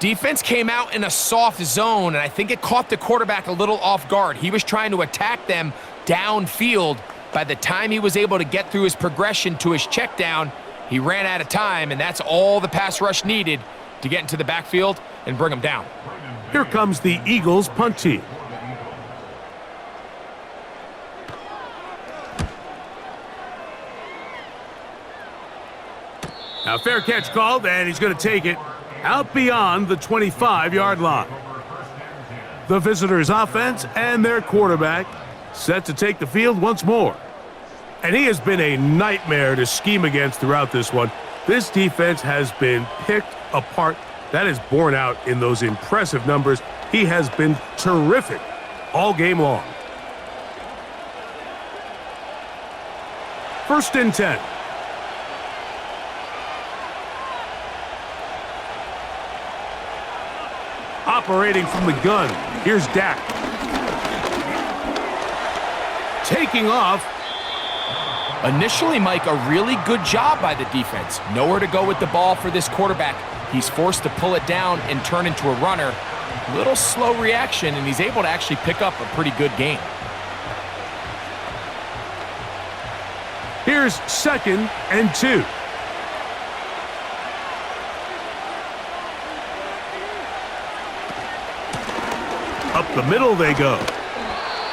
Defense came out in a soft zone, and I think it caught the quarterback a little off guard. He was trying to attack them downfield. By the time he was able to get through his progression to his check down, he ran out of time, and that's all the pass rush needed to get into the backfield and bring him down. Here comes the Eagles punt team. Now fair catch called, and he's going to take it out beyond the 25-yard line. The visitors' offense and their quarterback set to take the field once more. And he has been a nightmare to scheme against throughout this one. This defense has been picked apart. That is borne out in those impressive numbers. He has been terrific all game long. First and 10. Operating from the gun, here's Dak. Taking off. Initially, Mike, a really good job by the defense. Nowhere to go with the ball for this quarterback. He's forced to pull it down and turn into a runner. Little slow reaction, and he's able to actually pick up a pretty good gain. Here's 2nd and 2. Up the middle they go.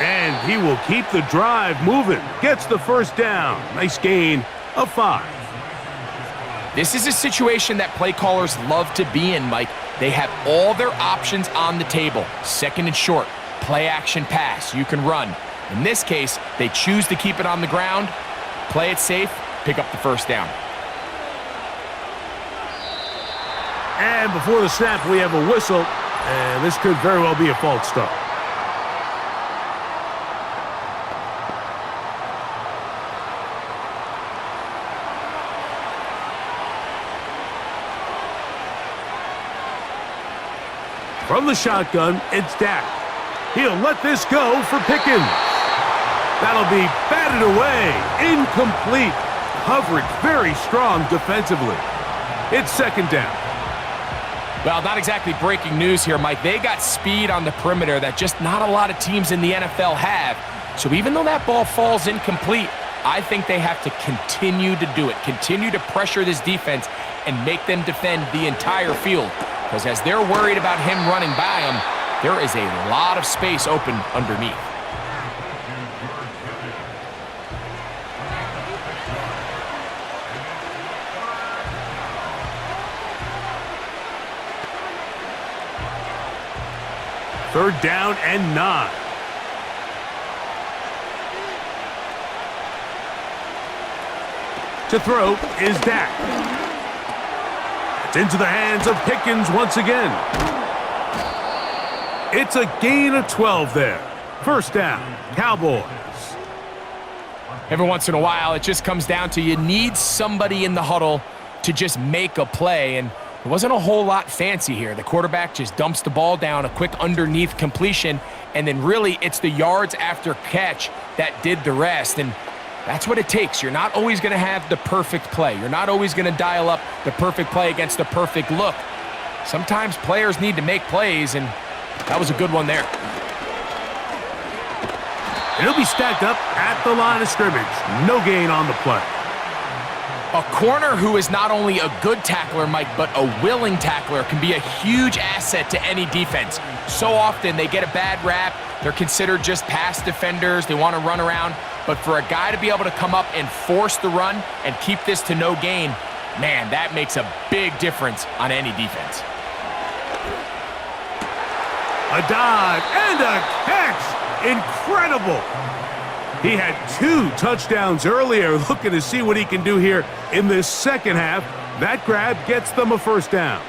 And he will keep the drive moving. Gets the first down. Nice gain of 5. This is a situation that play callers love to be in, Mike. They have all their options on the table. 2nd and short, play action pass, you can run. In this case, they choose to keep it on the ground, play it safe, pick up the first down. And before the snap, we have a whistle, and this could very well be a false start. From the shotgun, it's Dak. He'll let this go for Pickens. That'll be batted away. Incomplete. Coverage very strong defensively. It's 2nd down. Well, not exactly breaking news here, Mike. They got speed on the perimeter that just not a lot of teams in the NFL have. So even though that ball falls incomplete, I think they have to continue to do it. Continue to pressure this defense and make them defend the entire field. Because as they're worried about him running by them, there is a lot of space open underneath. Third down and 9. To throw is Dak. It's into the hands of Pickens once again. It's a gain of 12 there. First down, Cowboys. Every once in a while, it just comes down to you need somebody in the huddle to just make a play, and there wasn't a whole lot fancy here. The quarterback just dumps the ball down, a quick underneath completion, and then really it's the yards after catch that did the rest, and that's what it takes. You're not always going to have the perfect play. You're not always going to dial up the perfect play against the perfect look. Sometimes players need to make plays, and that was a good one there. He'll be stacked up at the line of scrimmage. No gain on the play. A corner who is not only a good tackler, Mike, but a willing tackler can be a huge asset to any defense. So often they get a bad rap. They're considered just pass defenders. They want to run around. But for a guy to be able to come up and force the run and keep this to no gain, man, that makes a big difference on any defense. A dive and a catch. Incredible. He had 2 touchdowns earlier. Looking to see what he can do here in this second half. That grab gets them a first down.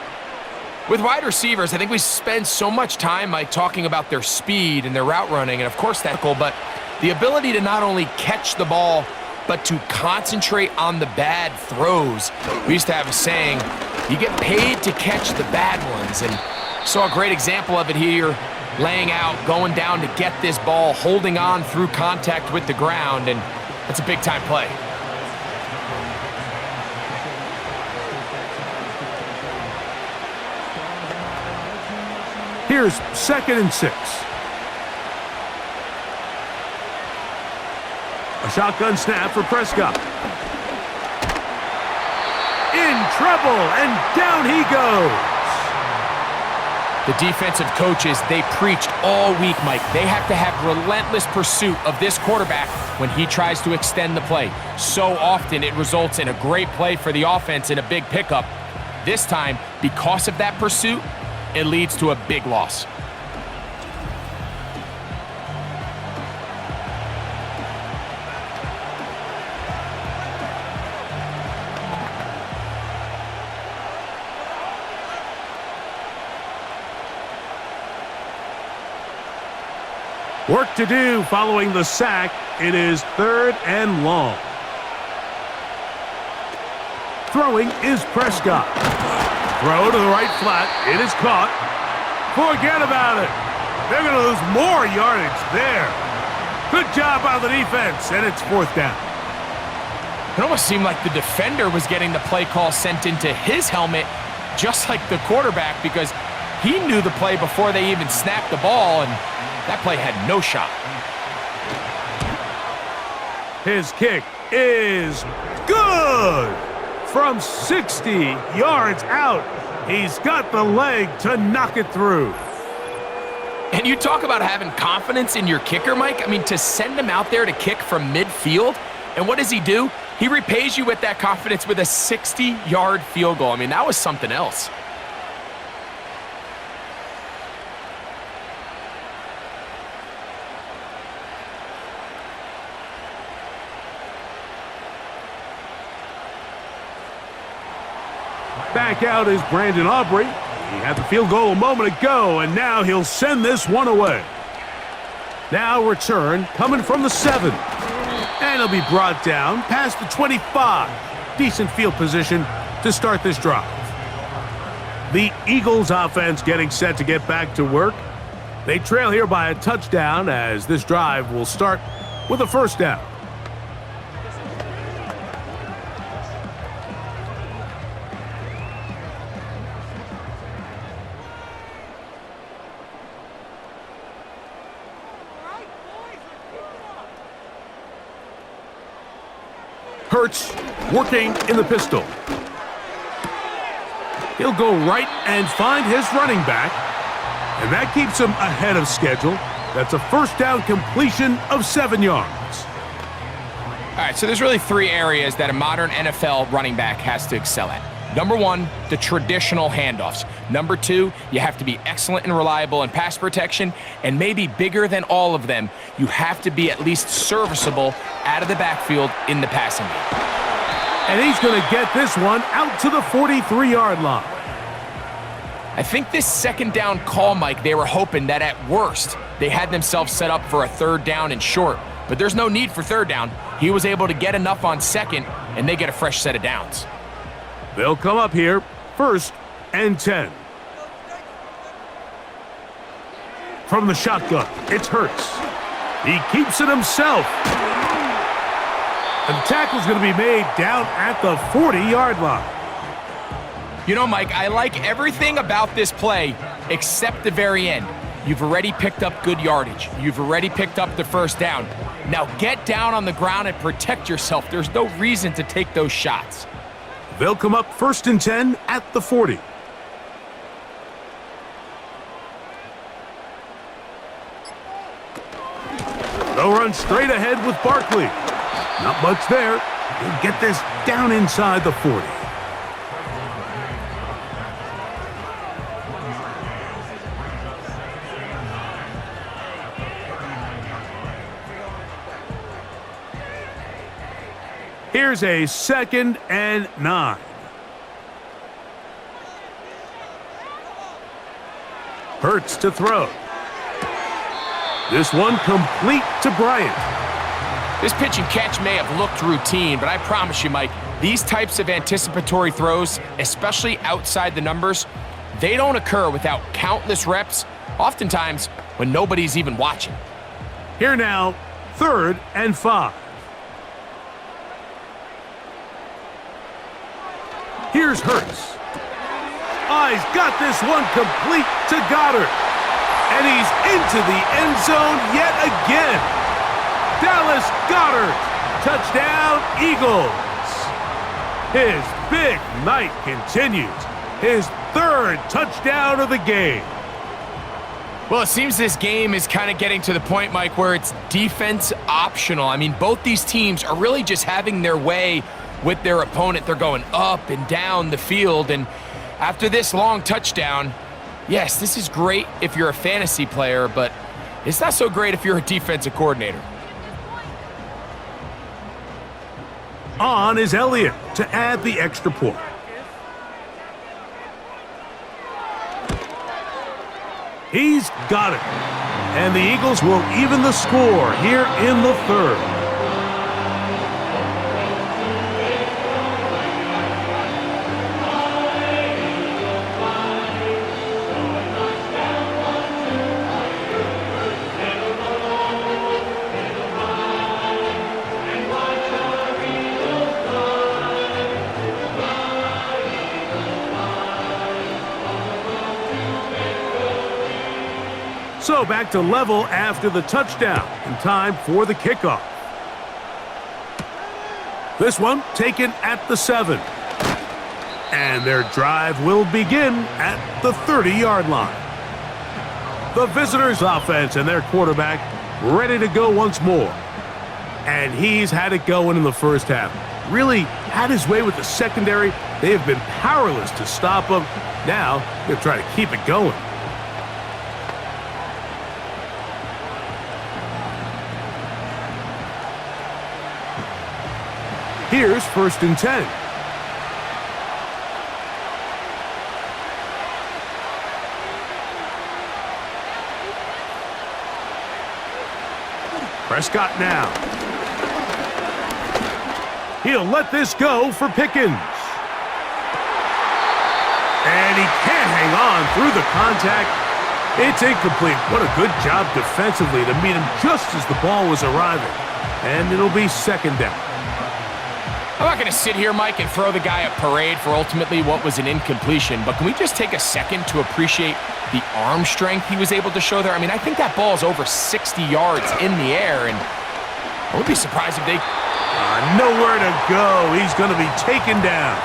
With wide receivers, I think we spend so much time, Mike, talking about their speed and their route running, and of course that's cool, but the ability to not only catch the ball, but to concentrate on the bad throws. We used to have a saying, you get paid to catch the bad ones, and saw a great example of it here, laying out, going down to get this ball, holding on through contact with the ground, and that's a big-time play. Here's 2nd and 6. A shotgun snap for Prescott. In trouble, and down he goes. The defensive coaches, they preached all week, Mike. They have to have relentless pursuit of this quarterback when he tries to extend the play. So often it results in a great play for the offense and a big pickup. This time, because of that pursuit, it leads to a big loss. Work to do following the sack. It is 3rd and long. Throwing is Prescott. Throw to the right flat. It is caught. Forget about it. They're going to lose more yardage there. Good job by the defense, and it's 4th down. It almost seemed like the defender was getting the play call sent into his helmet, just like the quarterback, because he knew the play before they even snapped the ball, and that play had no shot. His kick is good. From 60 yards out, he's got the leg to knock it through. And you talk about having confidence in your kicker, Mike. I mean, to send him out there to kick from midfield, and what does he do? He repays you with that confidence with a 60-yard field goal. I mean, that was something else. Back out is Brandon Aubrey. He had the field goal a moment ago, and now he'll send this one away. Now return coming from the 7. And he'll be brought down past the 25. Decent field position to start this drive. The Eagles offense getting set to get back to work. They trail here by a touchdown as this drive will start with a first down. Hurts working in the pistol. He'll go right and find his running back, and that keeps him ahead of schedule. That's a first down completion of 7 yards. All right, so there's really 3 areas that a modern NFL running back has to excel at. Number 1, the traditional handoffs. Number 2, you have to be excellent and reliable in pass protection, and maybe bigger than all of them, you have to be at least serviceable out of the backfield in the passing game. And he's going to get this one out to the 43-yard line. I think this second down call, Mike, they were hoping that at worst, they had themselves set up for a 3rd down and short. But there's no need for 3rd down. He was able to get enough on 2nd, and they get a fresh set of downs. They'll come up here, 1st and 10. From the shotgun, it's Hurts. He keeps it himself. And the tackle's going to be made down at the 40-yard line. You know, Mike, I like everything about this play except the very end. You've already picked up good yardage. You've already picked up the first down. Now get down on the ground and protect yourself. There's no reason to take those shots. They'll come up 1st and 10 at the 40. They'll run straight ahead with Barkley. Not much there. He'll get this down inside the 40. Here's a 2nd and 9. Hurts to throw. This one complete to Bryant. This pitch and catch may have looked routine, but I promise you, Mike, these types of anticipatory throws, especially outside the numbers, they don't occur without countless reps, oftentimes when nobody's even watching. Here now, 3rd and 5. Here's Hurts. He's got this one complete to Goddard. And he's into the end zone yet again. Dallas Goddard, touchdown Eagles. His big night continues. His 3rd touchdown of the game. Well, it seems this game is kind of getting to the point, Mike, where it's defense optional. I mean, both these teams are really just having their way with their opponent. They're going up and down the field, and after this long touchdown, yes, this is great if you're a fantasy player, but it's not so great if you're a defensive coordinator. On is Elliott to add the extra point. He's got it. And the Eagles will even the score here in the 3rd. So back to level after the touchdown, and time for the kickoff. This one taken at the 7. And their drive will begin at the 30-yard line. The visitors' offense and their quarterback ready to go once more. And he's had it going in the first half. Really had his way with the secondary. They have been powerless to stop him. Now they're trying to keep it going. Here's 1st and 10. Prescott now. He'll let this go for Pickens. And he can't hang on through the contact. It's incomplete. What a good job defensively to meet him just as the ball was arriving. And it'll be 2nd down. I'm not going to sit here, Mike, and throw the guy a parade for ultimately what was an incompletion, but can we just take a second to appreciate the arm strength he was able to show there? I mean, I think that ball is over 60 yards in the air, and I would be surprised if they... Nowhere to go. He's going to be taken down.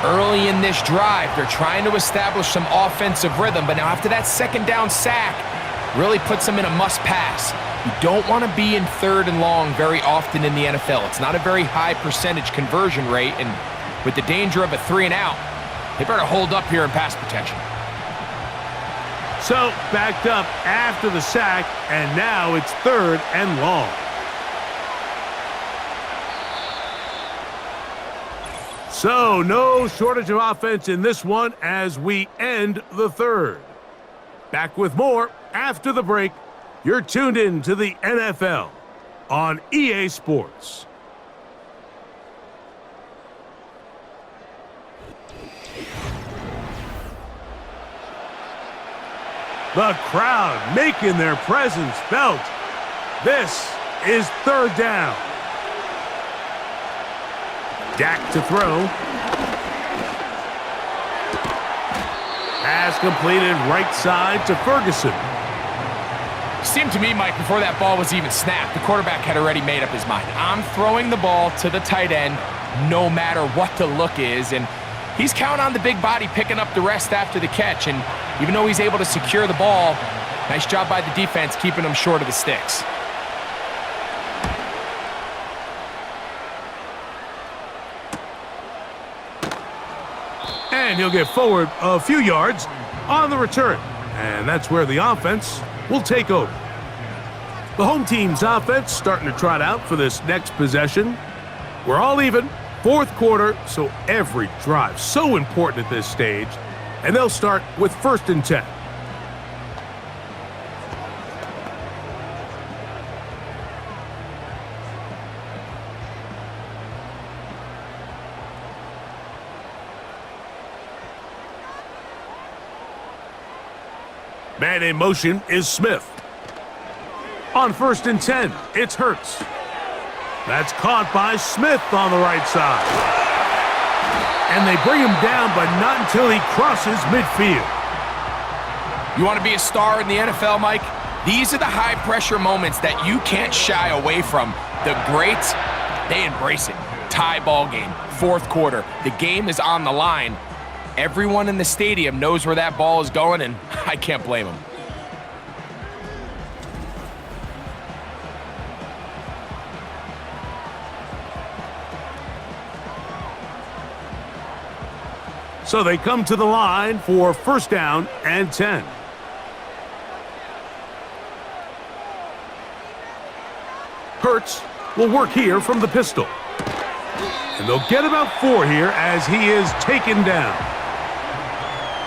Early in this drive, they're trying to establish some offensive rhythm, but now after that 2nd down sack, really puts them in a must-pass. You don't want to be in 3rd and long very often in the NFL. It's not a very high percentage conversion rate, and with the danger of a 3 and out, they better hold up here in pass protection. So, backed up after the sack, and now it's 3rd and long. So, no shortage of offense in this one as we end the 3rd. Back with more after the break. You're tuned in to the NFL on EA Sports. The crowd making their presence felt. This is 3rd down. Dak to throw. Pass completed right side to Ferguson. Seemed to me, Mike, before that ball was even snapped, the quarterback had already made up his mind. I'm throwing the ball to the tight end no matter what the look is, and he's counting on the big body picking up the rest after the catch, and even though he's able to secure the ball, nice job by the defense keeping him short of the sticks. And he'll get forward a few yards on the return, and that's where the offense will take over. The home team's offense starting to trot out for this next possession. We're all even. Fourth quarter, so every drive so important at this stage. And they'll start with 1st and 10. Man in motion is Smith. On 1st and 10, it's Hurts. That's caught by Smith on the right side. And they bring him down, but not until he crosses midfield. You want to be a star in the NFL, Mike? These are the high-pressure moments that you can't shy away from. The greats, they embrace it. Tie ball game, 4th quarter. The game is on the line. Everyone in the stadium knows where that ball is going, and I can't blame them. So they come to the line for 1st down and 10. Hurts will work here from the pistol. And they'll get about 4 here as he is taken down.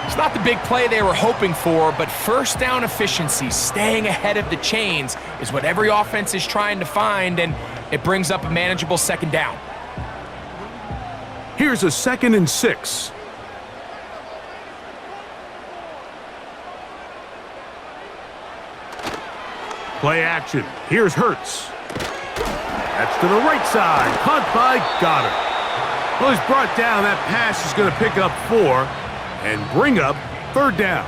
It's not the big play they were hoping for, but 1st down efficiency, staying ahead of the chains, is what every offense is trying to find, and it brings up a manageable 2nd down. Here's a 2nd and 6. Play action. Here's Hurts. That's to the right side. Caught by Goddard. Well, he's brought down. That pass is going to pick up 4 and bring up 3rd down.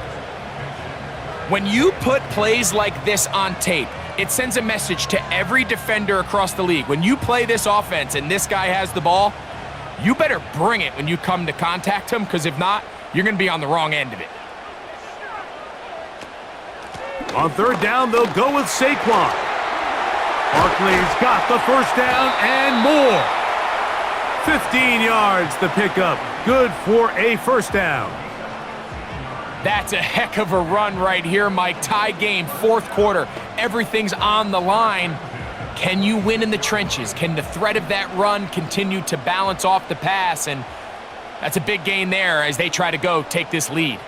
When you put plays like this on tape, it sends a message to every defender across the league. When you play this offense and this guy has the ball, you better bring it when you come to contact him, because if not, you're going to be on the wrong end of it. On 3rd down, they'll go with Saquon. Barkley's got the 1st down and more. 15 yards the pickup. Good for a 1st down. That's a heck of a run right here, Mike. Tie game, 4th quarter. Everything's on the line. Can you win in the trenches? Can the threat of that run continue to balance off the pass? And that's a big gain there as they try to go take this lead.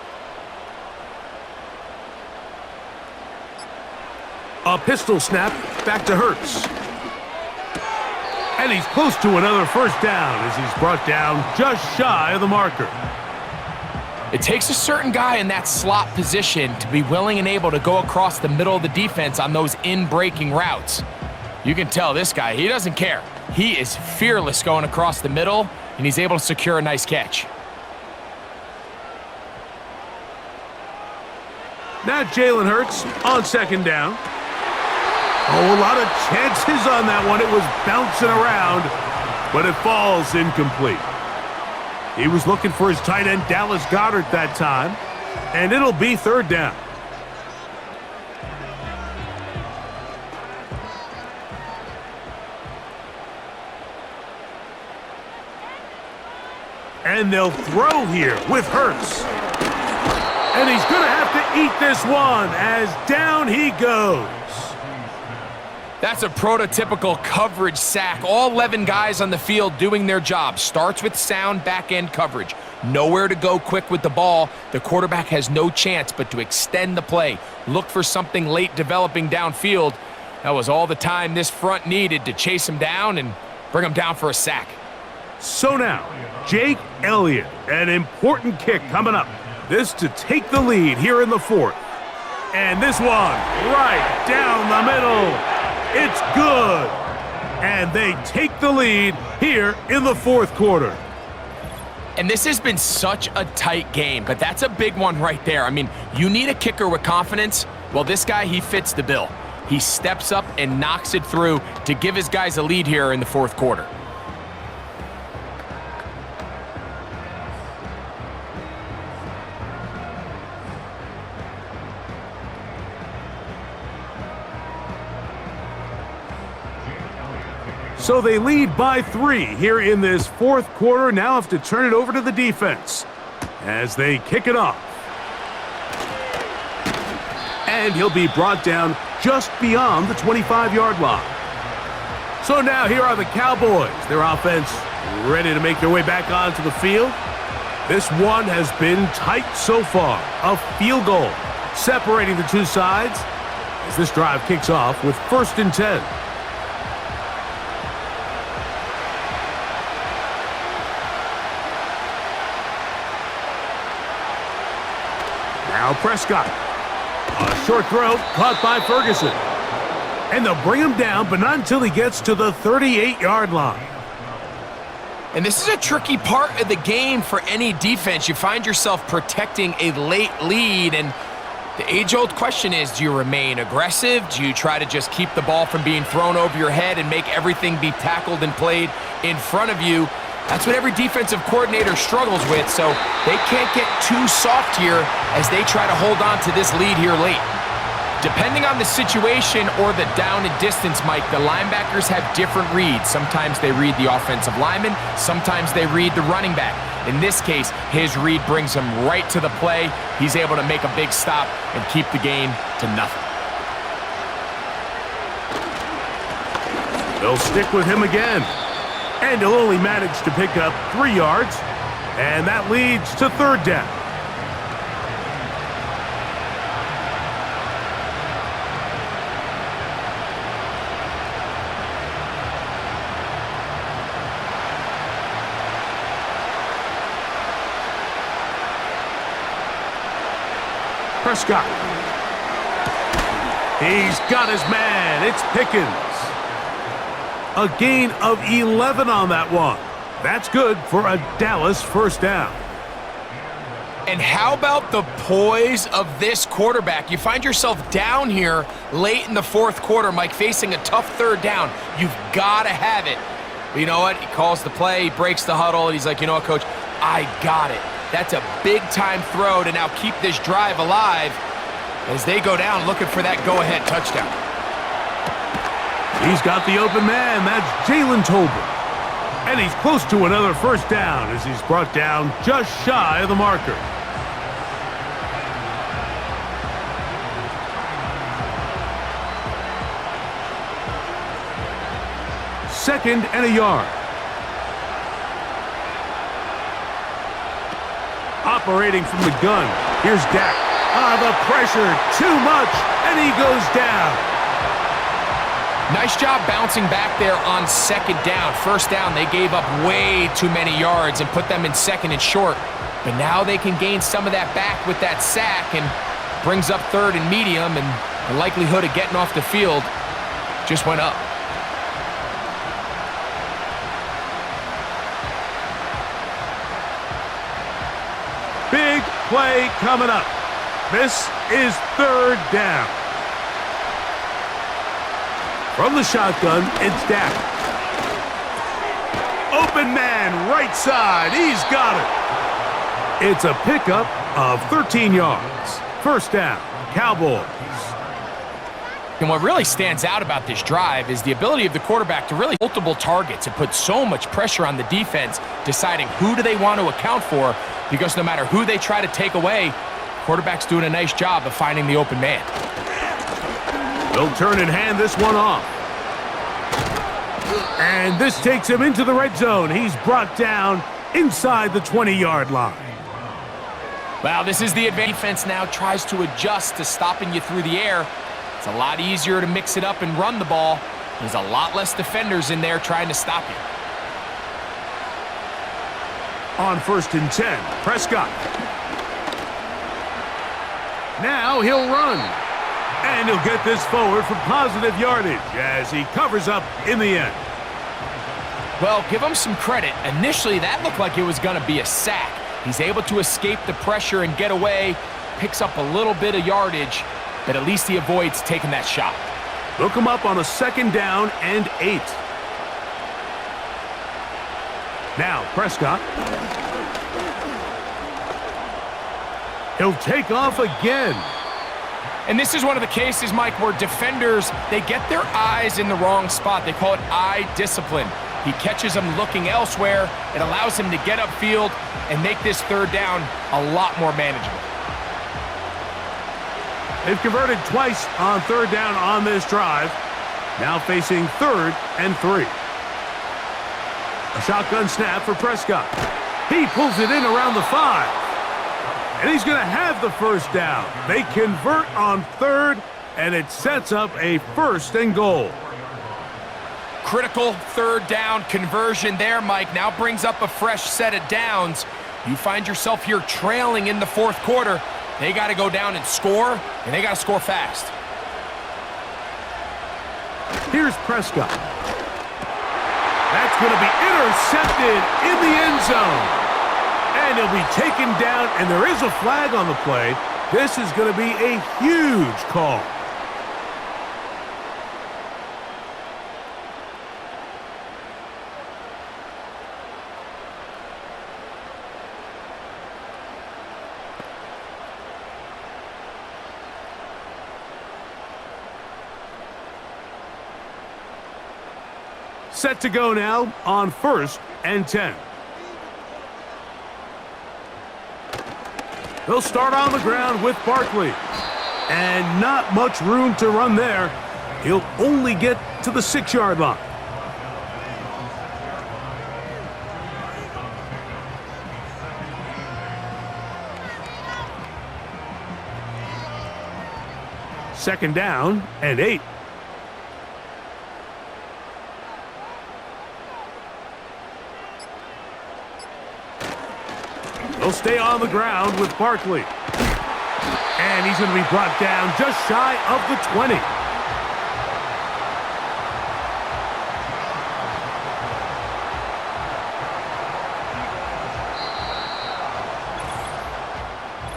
A pistol snap back to Hurts. And he's close to another 1st down as he's brought down just shy of the marker. It takes a certain guy in that slot position to be willing and able to go across the middle of the defense on those in-breaking routes. You can tell this guy, he doesn't care. He is fearless going across the middle, and he's able to secure a nice catch. Now Jalen Hurts on 2nd down. Oh, a lot of chances on that one. It was bouncing around, but it falls incomplete. He was looking for his tight end, Dallas Goddard, that time, and it'll be 3rd down. And they'll throw here with Hurts. And he's going to have to eat this one as down he goes. That's a prototypical coverage sack. All 11 guys on the field doing their job. Starts with sound back-end coverage. Nowhere to go quick with the ball. The quarterback has no chance but to extend the play. Look for something late developing downfield. That was all the time this front needed to chase him down and bring him down for a sack. So now, Jake Elliott, an important kick coming up. This to take the lead here in the 4th. And this one right down the middle. It's good. And they take the lead here in the 4th quarter. And this has been such a tight game, but that's a big one right there. I mean, you need a kicker with confidence. Well, this guy, he fits the bill. He steps up and knocks it through to give his guys a lead here in the 4th quarter. So they lead by 3 here in this 4th quarter. Now have to turn it over to the defense as they kick it off. And he'll be brought down just beyond the 25-yard line. So now here are the Cowboys. Their offense ready to make their way back onto the field. This one has been tight so far. A field goal separating the two sides as this drive kicks off with 1st and 10. Now Prescott. A short throw caught by Ferguson. And they'll bring him down, but not until he gets to the 38-yard line. And this is a tricky part of the game for any defense. You find yourself protecting a late lead, and the age-old question is, do you remain aggressive? Do you try to just keep the ball from being thrown over your head and make everything be tackled and played in front of you? That's what every defensive coordinator struggles with, so they can't get too soft here as they try to hold on to this lead here late. Depending on the situation or the down and distance, Mike, the linebackers have different reads. Sometimes they read the offensive lineman, sometimes they read the running back. In this case, his read brings him right to the play. He's able to make a big stop and keep the game to nothing. They'll stick with him again. And he'll only manage to pick up 3 yards. And that leads to 3rd down. Prescott. He's got his man. It's Pickens. A gain of 11 on that one. That's good for a Dallas 1st down. And how about the poise of this quarterback? You find yourself down here late in the 4th quarter, Mike, facing a tough 3rd down. You've got to have it. But you know what? He calls the play, he breaks the huddle, and he's like, you know what, Coach? I got it. That's a big-time throw to now keep this drive alive as they go down looking for that go-ahead touchdown. He's got the open man. That's Jalen Tolbert. And he's close to another 1st down as he's brought down just shy of the marker. Second and a yard. Operating from the gun. Here's Dak. The pressure, too much, and he goes down. Nice job bouncing back there on 2nd down. 1st down, they gave up way too many yards and put them in 2nd and short. But now they can gain some of that back with that sack and brings up 3rd and medium, and the likelihood of getting off the field just went up. Big play coming up. This is 3rd down. From the shotgun, it's Dak. Open man, right side. He's got it. It's a pickup of 13 yards. 1st down, Cowboys. And what really stands out about this drive is the ability of the quarterback to really multiple targets and put so much pressure on the defense, deciding who do they want to account for, because no matter who they try to take away, quarterback's doing a nice job of finding the open man. They'll turn and hand this one off. And this takes him into the red zone. He's brought down inside the 20-yard line. Well, this is the advantage. Defense now tries to adjust to stopping you through the air. It's a lot easier to mix it up and run the ball. There's a lot less defenders in there trying to stop you. On 1st and 10, Prescott. Now he'll run. And he'll get this forward for positive yardage as he covers up in the end. Well, give him some credit. Initially, that looked like it was going to be a sack. He's able to escape the pressure and get away, picks up a little bit of yardage, but at least he avoids taking that shot. Look him up on a 2nd down and 8. Now, Prescott. He'll take off again. And this is one of the cases, Mike, where defenders, they get their eyes in the wrong spot. They call it eye discipline. He catches them looking elsewhere. It allows him to get upfield and make this 3rd down a lot more manageable. They've converted twice on 3rd down on this drive. Now facing 3rd and 3. A shotgun snap for Prescott. He pulls it in around the 5. And he's going to have the first down. They convert on 3rd, and it sets up a 1st and goal. Critical 3rd down conversion there, Mike. Now brings up a fresh set of downs. You find yourself here trailing in the 4th quarter. They got to go down and score, and they got to score fast. Here's Prescott. That's going to be intercepted in the end zone. And he'll be taken down, and there is a flag on the play. This is going to be a huge call. Set to go now on 1st and 10. They'll start on the ground with Barkley. And not much room to run there. He'll only get to the 6-yard line. Second down and 8. They'll stay on the ground with Barkley. And he's going to be brought down just shy of the 20.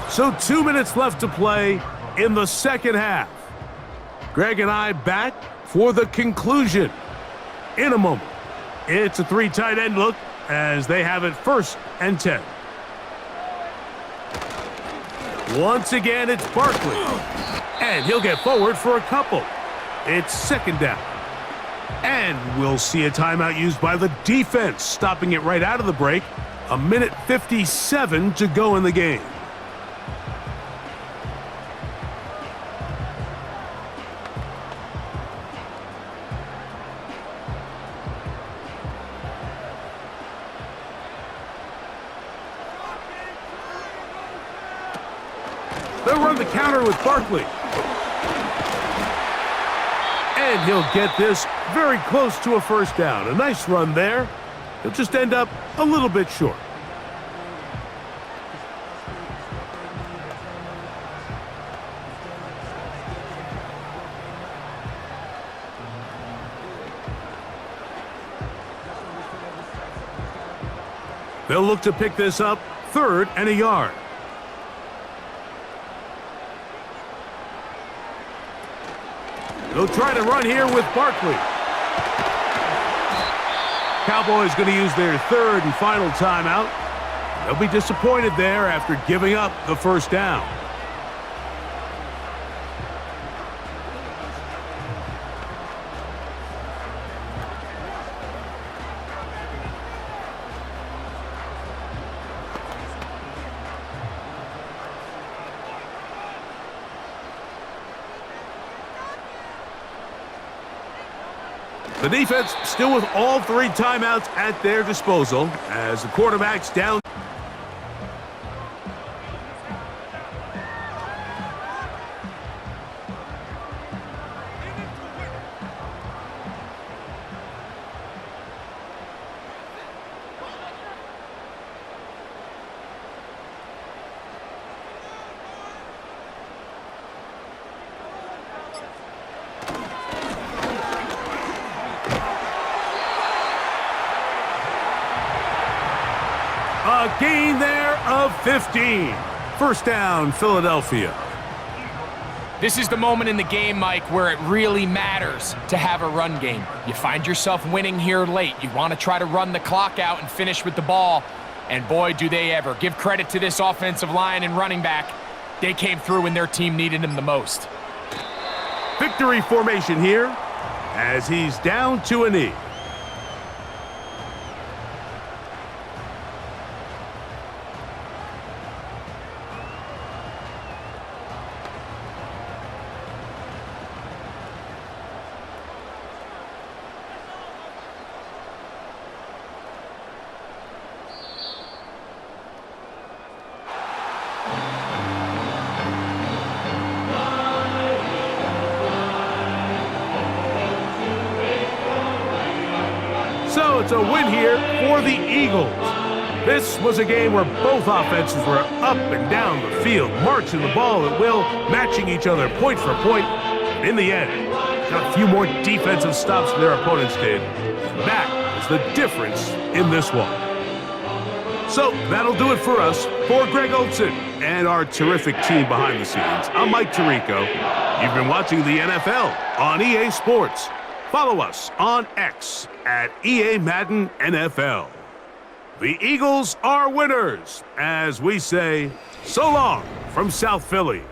So 2 minutes left to play in the second half. Greg and I back for the conclusion in a moment. It's a 3 tight end look as they have it 1st and 10. Once again, it's Barkley. And he'll get forward for a couple. It's 2nd down. And we'll see a timeout used by the defense, stopping it right out of the break. 1:57 to go in the game. They'll run the counter with Barkley. And he'll get this very close to a 1st down. A nice run there. He'll just end up a little bit short. They'll look to pick this up 3rd and a yard. They'll try to run here with Barkley. Cowboys going to use their 3rd and final timeout. They'll be disappointed there after giving up the 1st down. The defense still with all 3 timeouts at their disposal as the quarterback's down. A gain there of 15. 1st down, Philadelphia. This is the moment in the game, Mike, where it really matters to have a run game. You find yourself winning here late. You want to try to run the clock out and finish with the ball. And boy, do they ever. Give credit to this offensive line and running back. They came through when their team needed them the most. Victory formation here as he's down to a knee. So it's a win here for the Eagles. This was a game where both offenses were up and down the field, marching the ball at will, matching each other point for point. In the end, got a few more defensive stops than their opponents did. That is the difference in this one. So that'll do it for us. For Greg Olson and our terrific team behind the scenes, I'm Mike Tirico. You've been watching the NFL on EA Sports. Follow us on X at EA Madden NFL. The Eagles are winners, as we say, so long from South Philly.